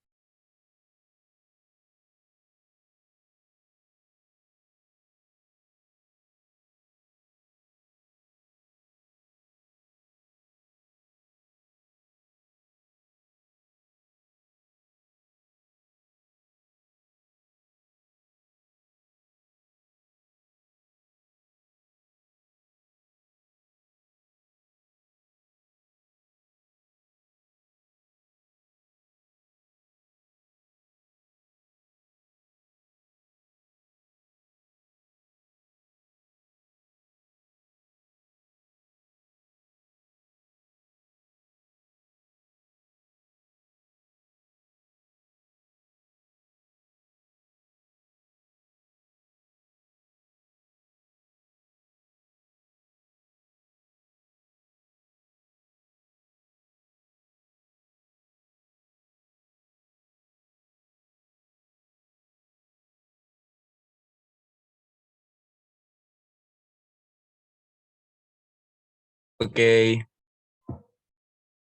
Oke,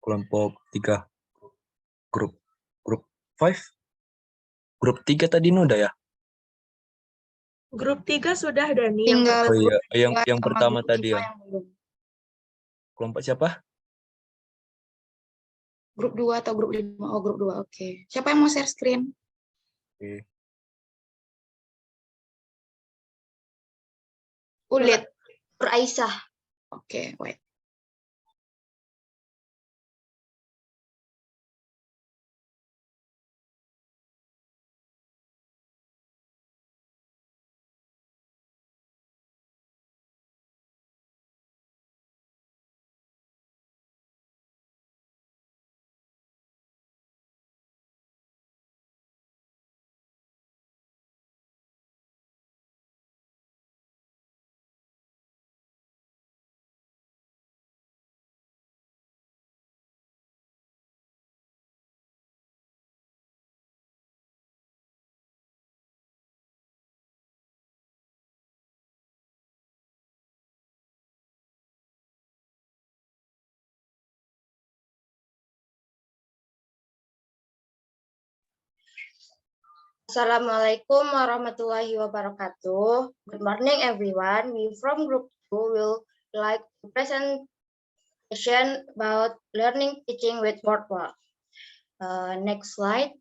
kelompok 3, grup 5. Grup 3 tadi udah ya? Grup 3 sudah, Dani. Tinggal Oh grup iya, yang 2 sama pertama grup tadi 5 ya. yang belum. Kelompok siapa? Grup 2 atau grup 5? Oh, grup 2. Oke. Siapa yang mau share screen? Oke. Ulit. Nur Aisyah. Oke, wait. Assalamualaikum warahmatullahi wabarakatuh. Good morning, everyone. We from Group 2 will like to present about learning teaching with WordWall. Next slide.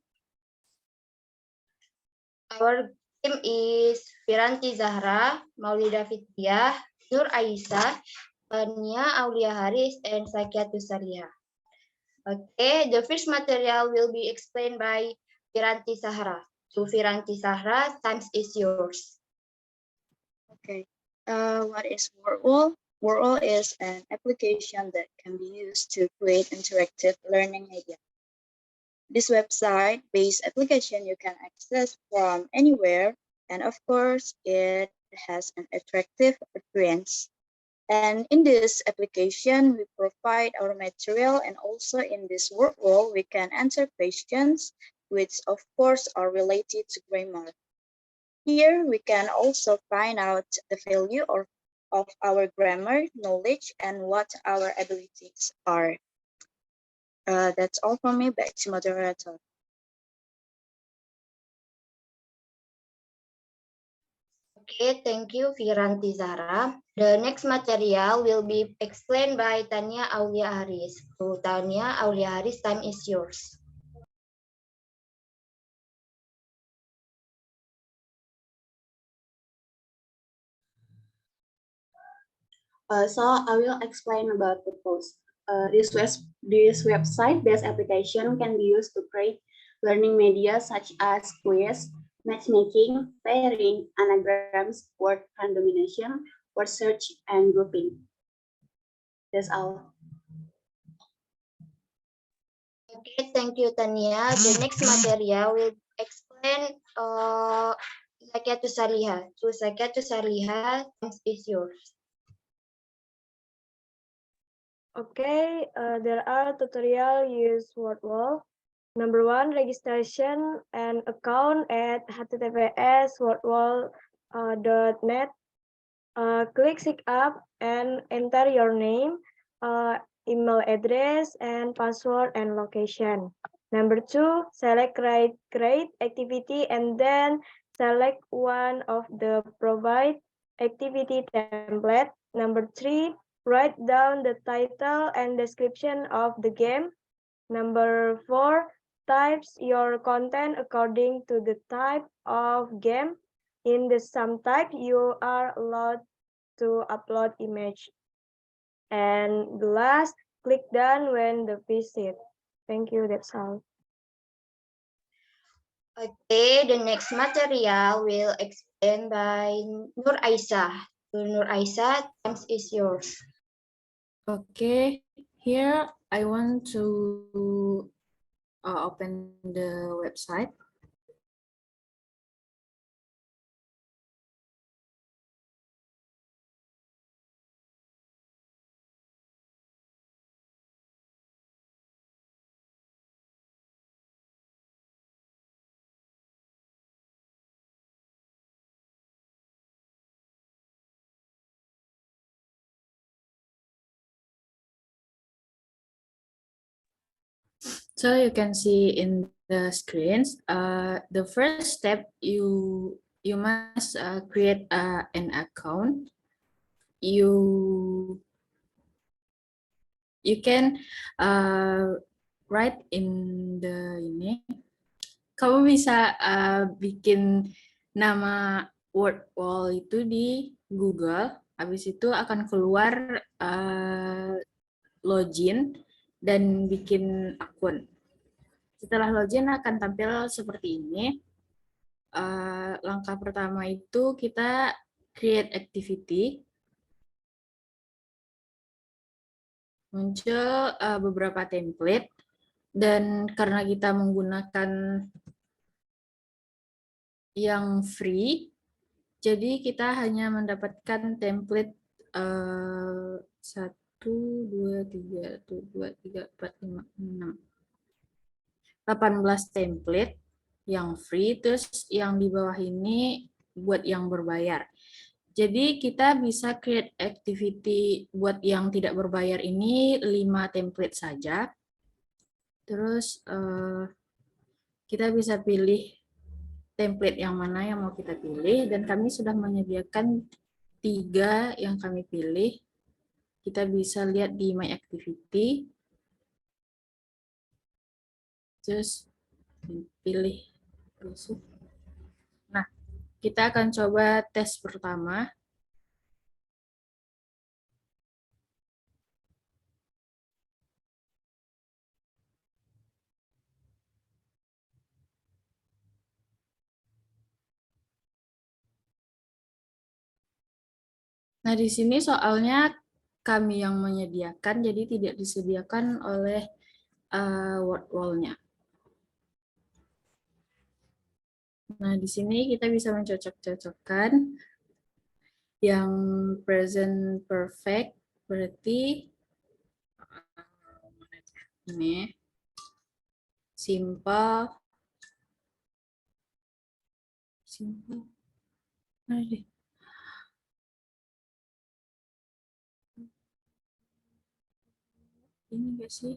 Our team is Piranti Zahra, Maulida Fitriah, Nur Aisyah, Tania Aulia Haris, and Sakiatu Salia. Okay, the first material will be explained by Piranti Zahra. To Piranti Zahra, time is yours. Okay, what is WordWall? WordWall is an application that can be used to create interactive learning media. This website-based application you can access from anywhere, and of course, it has an attractive appearance. And in this application, we provide our material, and also in this WordWall, we can answer questions, which of course are related to grammar. Here, we can also find out the value of our grammar knowledge and what our abilities are. That's all from me. Back to moderator. Okay, thank you, Piranti Zahra. The next material will be explained by Tania Aulia Haris. So, Tania Aulia Haris, time is yours. So I will explain about the post. This website-based application can be used to create learning media such as quiz, matchmaking, pairing, anagrams, word combination, word search, and grouping. That's all. Okay, thank you, Tania. The next material will explain Sakiatu Saliha. So, Sakiatu Saliha, time is yours. Okay, there are tutorial use WordWall. Number 1, registration an account at https://wordwall.net. Click sign up and enter your name, email address, and password and location. Number 2, select create activity and then select one of the provide activity template. Number 3, write down the title and description of the game. Number 4, types your content according to the type of game. In the some type, you are allowed to upload image. And the last, click done when the visit. Thank you, that's all. Okay, the next material will explained by Nur Aisyah. Nur Aisyah, time is yours. Okay, here I want to open the website. So you can see in the screens, the first step you must create an account. You can write in the ini. Kamu bisa bikin nama word wall itu di Google. Habis itu akan keluar login dan bikin akun. Setelah login akan tampil seperti ini. Langkah pertama itu kita create activity. Muncul beberapa template, dan karena kita menggunakan yang free, jadi kita hanya mendapatkan template 1, 2, 3, 4, 5, 6, 18 template yang free, terus yang di bawah ini buat yang berbayar. Jadi kita bisa create activity buat yang tidak berbayar ini 5 template saja. Terus kita bisa pilih template yang mana yang mau kita pilih, dan kami sudah menyediakan 3 yang kami pilih. Kita bisa lihat di My Activity. Terus pilih. Nah, kita akan coba tes pertama. Nah, di sini soalnya kami yang menyediakan, jadi tidak disediakan oleh word wall-nya. Nah, di sini kita bisa mencocok-cocokkan yang present perfect, berarti ini simple, nah, deh. Ini enggak sih?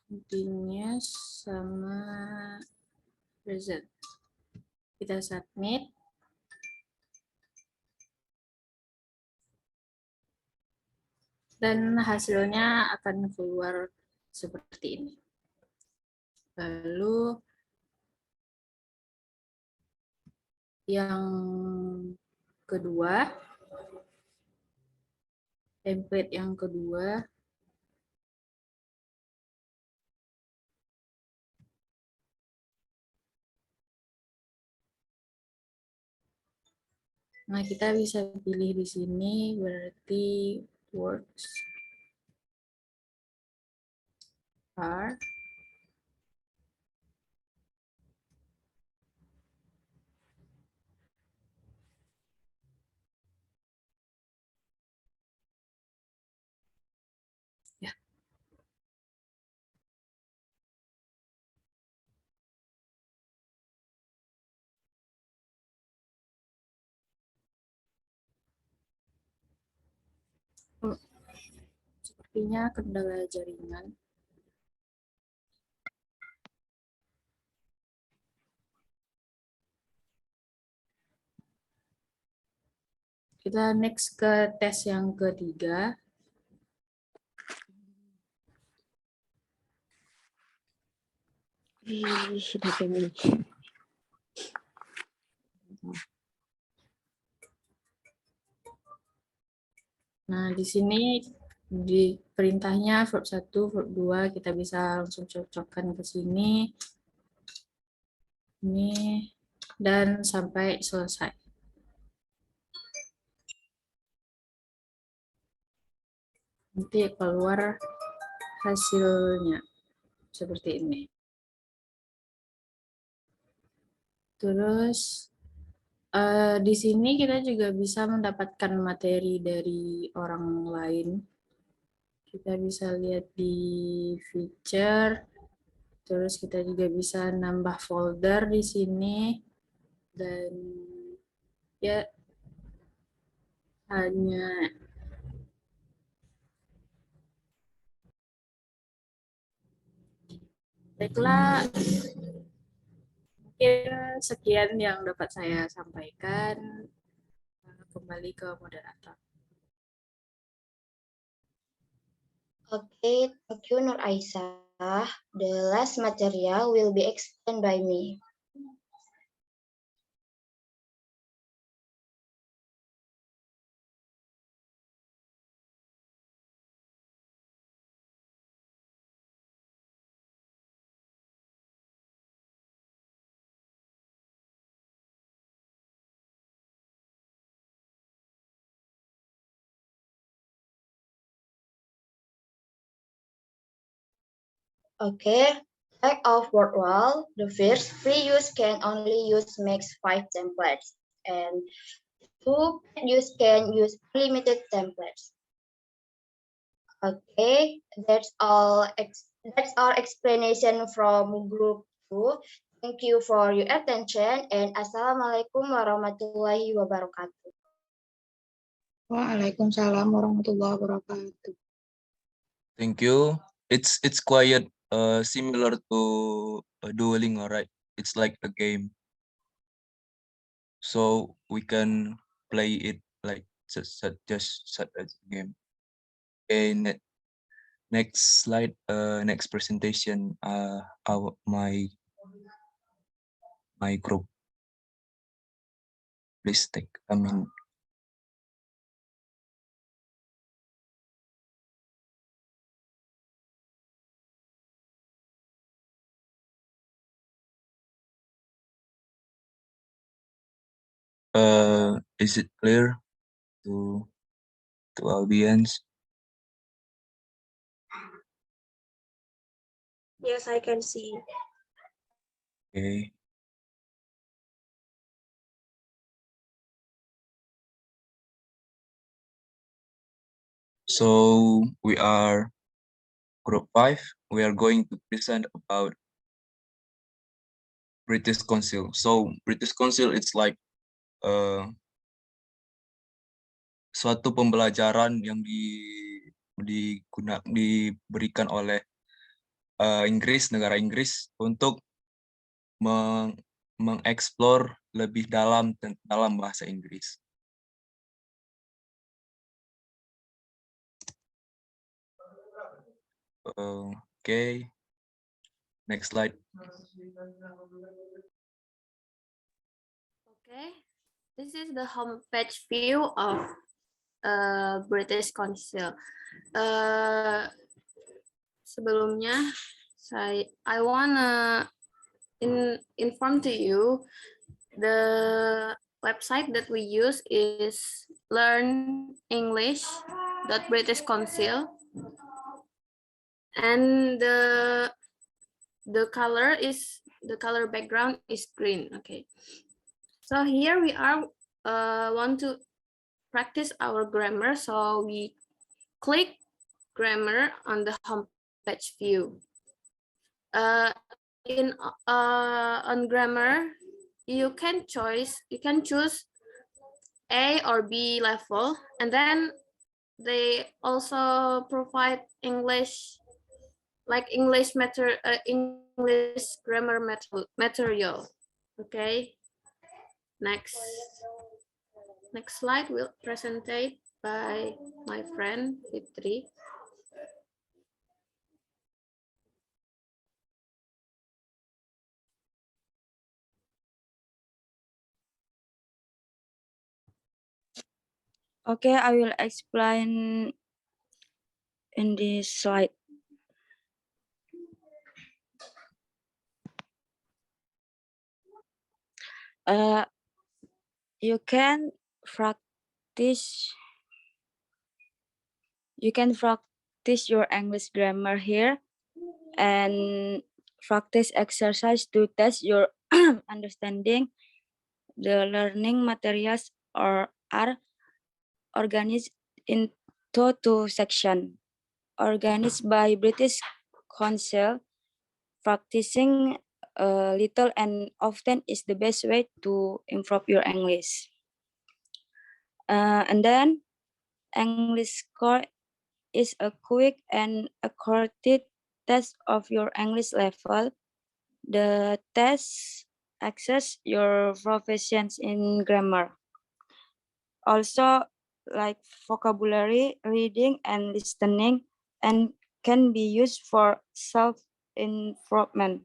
Continuous sama present. Kita submit. Dan hasilnya akan keluar seperti ini. Lalu yang kedua, template yang kedua, nah kita bisa pilih di sini, berarti works are ya. Sepertinya kendala jaringan. Kita next ke tes yang ketiga. Nah, di sini di perintahnya verb 1, verb 2, kita bisa langsung cocokkan ke sini. Ini, dan sampai selesai. Nanti keluar hasilnya seperti ini. Terus di sini kita juga bisa mendapatkan materi dari orang lain. Kita bisa lihat di feature, terus kita juga bisa nambah folder di sini, dan ya hanya Baiklah, mungkin sekian yang dapat saya sampaikan. Kembali ke moderator. Okay, thank you, Nur Aisyah. The last material will be explained by me. Okay, type of word wall. The first free use can only use max 5 templates, and two paid use can use unlimited templates. Okay, that's all. That's our explanation from group 2. Thank you for your attention, and Assalamualaikum warahmatullahi wabarakatuh. Waalaikumsalam warahmatullahi wabarakatuh. Thank you. It's quite similar to Duolingo, right? It's like a game, so we can play it like just such as a game. Okay, next slide. Next presentation. My group. Please take a minute. Is it clear to audience? Yes, I can see. Okay. So we are group 5. We are going to present about British Council. So British Council, it's like suatu pembelajaran yang diberikan oleh negara Inggris untuk mengeksplor lebih dalam bahasa Inggris. Okay, next slide. Okay, this is the homepage view of British Council. Sebelumnya, I wanna inform to you the website that we use is learnenglish.britishcouncil, and the color background is green. Okay, so here we are want to practice our grammar, so we click grammar on the homepage view. On grammar, you can choose A or B level, and then they also provide English grammar material. Okay, next slide will presented by my friend Fitri. Okay, I will explain in this slide. You can practice your English grammar here and practice exercise to test your understanding. The learning materials are organized into 2 sections. Organized by British Council, practicing little and often is the best way to improve your English. And then English Score is a quick and accurate test of your English level. The test assess your proficiency in grammar. Also, like vocabulary, reading, and listening, and can be used for self-improvement.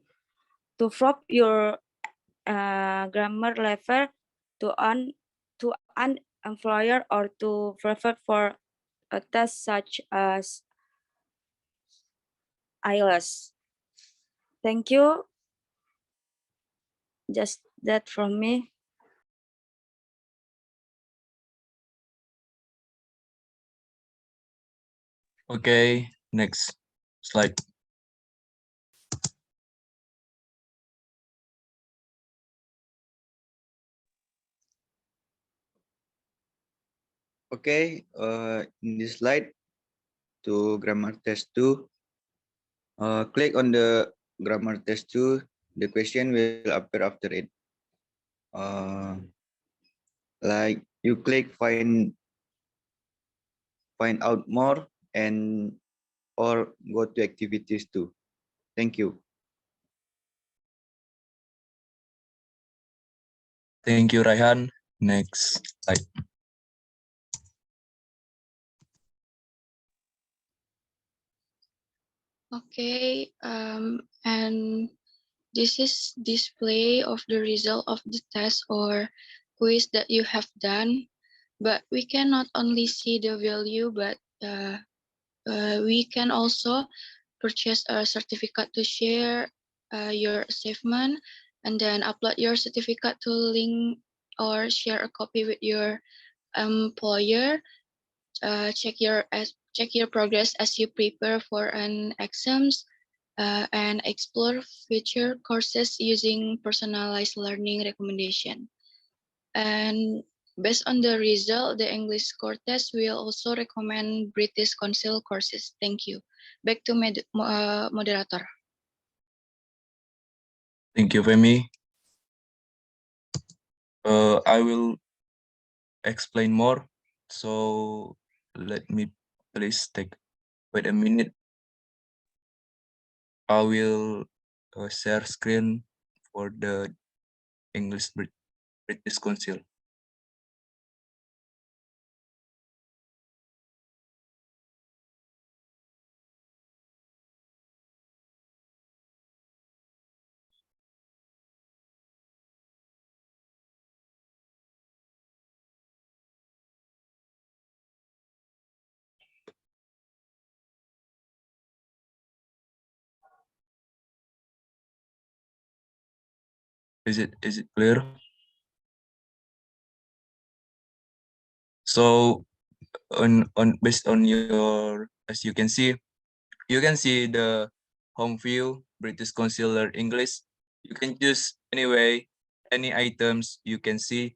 To prove your grammar level to an employer or to prepare for a test such as IELTS. Thank you. Just that from me. Okay, next slide. Okay, in this slide, to grammar test 2, click on the grammar test 2, the question will appear after it. Like you click find out more and or go to activities 2. Thank you. Thank you, Raihan. Next slide. Okay, and this is display of the result of the test or quiz that you have done. But we can not only see the value, but we can also purchase a certificate to share your achievement, and then upload your certificate to link or share a copy with your employer. Check your progress as you prepare for an exams, and explore future courses using personalized learning recommendation. And based on the result, the English score test will also recommend British Council courses. Thank you. Back to moderator. Thank you, Femi. I will explain more. So let me please wait a minute. I will share screen for the English British Council. Is it clear? So based on your, as you can see the home view, British Council Learn English. You can choose anyway any items you can see.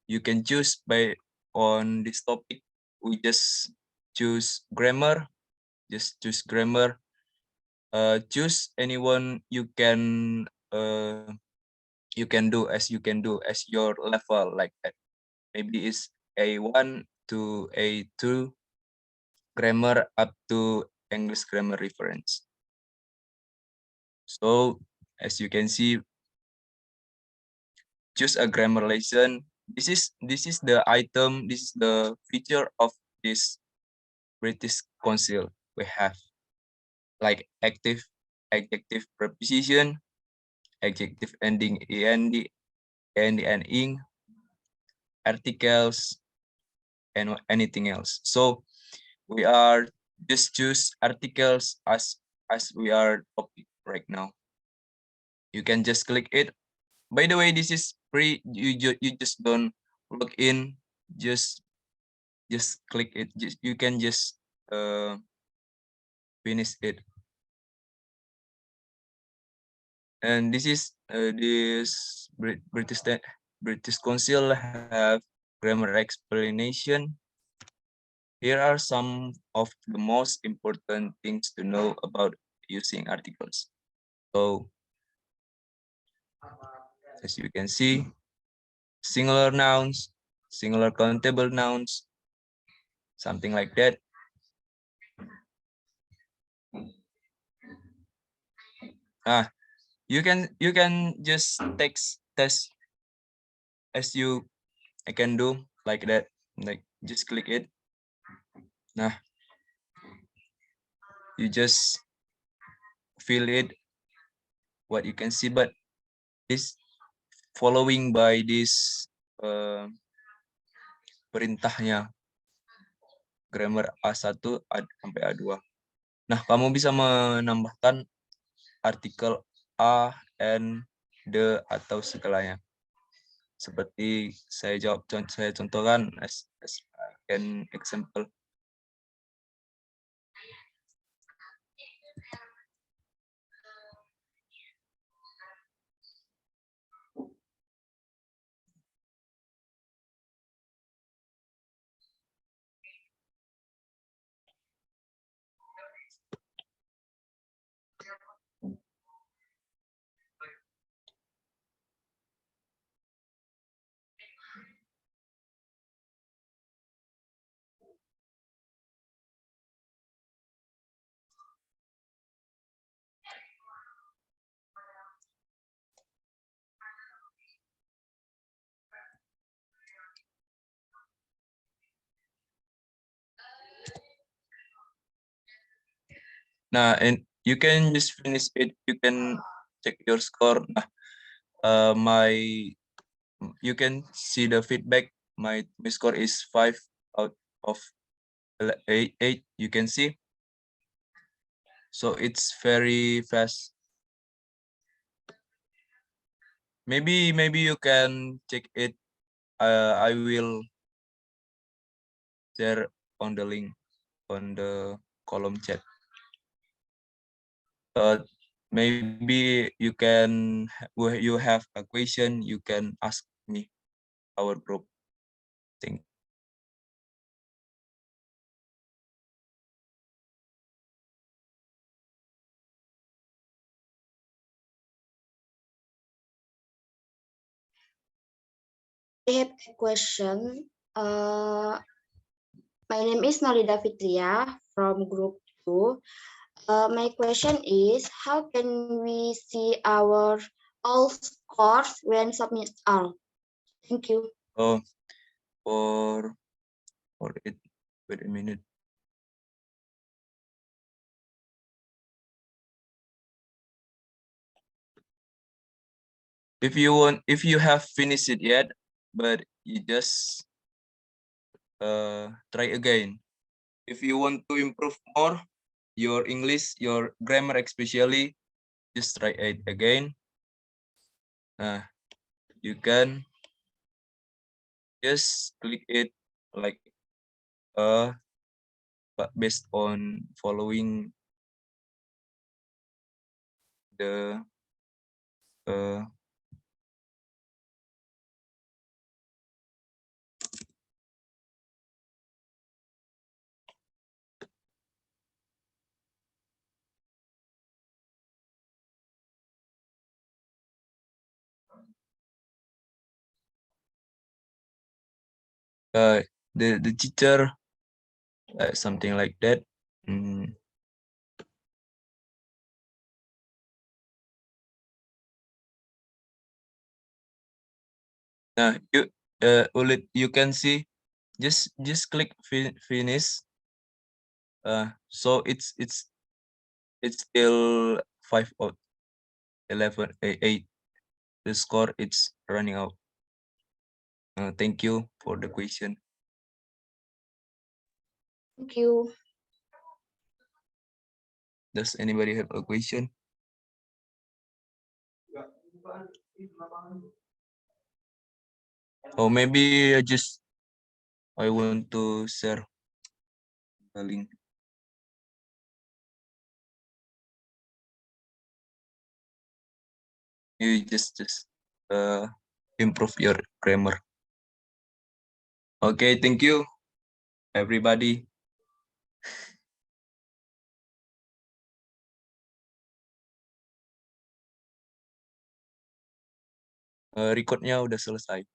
You can choose by on this topic. We just choose grammar. Just choose grammar. Choose anyone you can do as your level, like that. Maybe it's A1 to A2 grammar up to English grammar reference. So as you can see, choose a grammar lesson. This is the item. This is the feature of this British Council. We have like active, adjective preposition, adjective ending end, and ing, articles, and anything else. So we are just choose articles as we are topic right now. You can just click it. By the way, this is free. You just don't log in. Just click it. You can just finish it. And this is this British Council have grammar explanation. Here are some of the most important things to know about using articles. So as you can see, singular nouns, singular countable nouns, something like that. You can just test as I can do like that. Like just click it. Nah, you just feel it what you can see, but this following by this perintahnya grammar A1 sampai A2. Nah, kamu bisa menambahkan artikel a, and, the, atau segalanya. Seperti saya contohkan as an example. Nah, and you can just finish it. You can check your score. Nah, you can see the feedback. My score is 5 out of 8. You can see. So it's very fast. Maybe you can check it. I will share on the link on the column chat. Maybe you have a question, you can ask me, our group. Thank you. I have a question. My name is Nolida Fitria from Group 2. My question is, how can we see our all scores when submit all? Thank you. Oh, for it. Wait a minute. If you have finished it yet, but you just try again. If you want to improve more, your English, your grammar especially, just try it again. You can just click it like but based on following the the teacher, something like that. Nah, you can see, just click finish. So it's still 5 out 11 8. The score it's running out. Thank you for the question. Thank you. Does anybody have a question? Or maybe I want to share the link. You just improve your grammar. Okay, thank you, everybody. Recordnya udah selesai.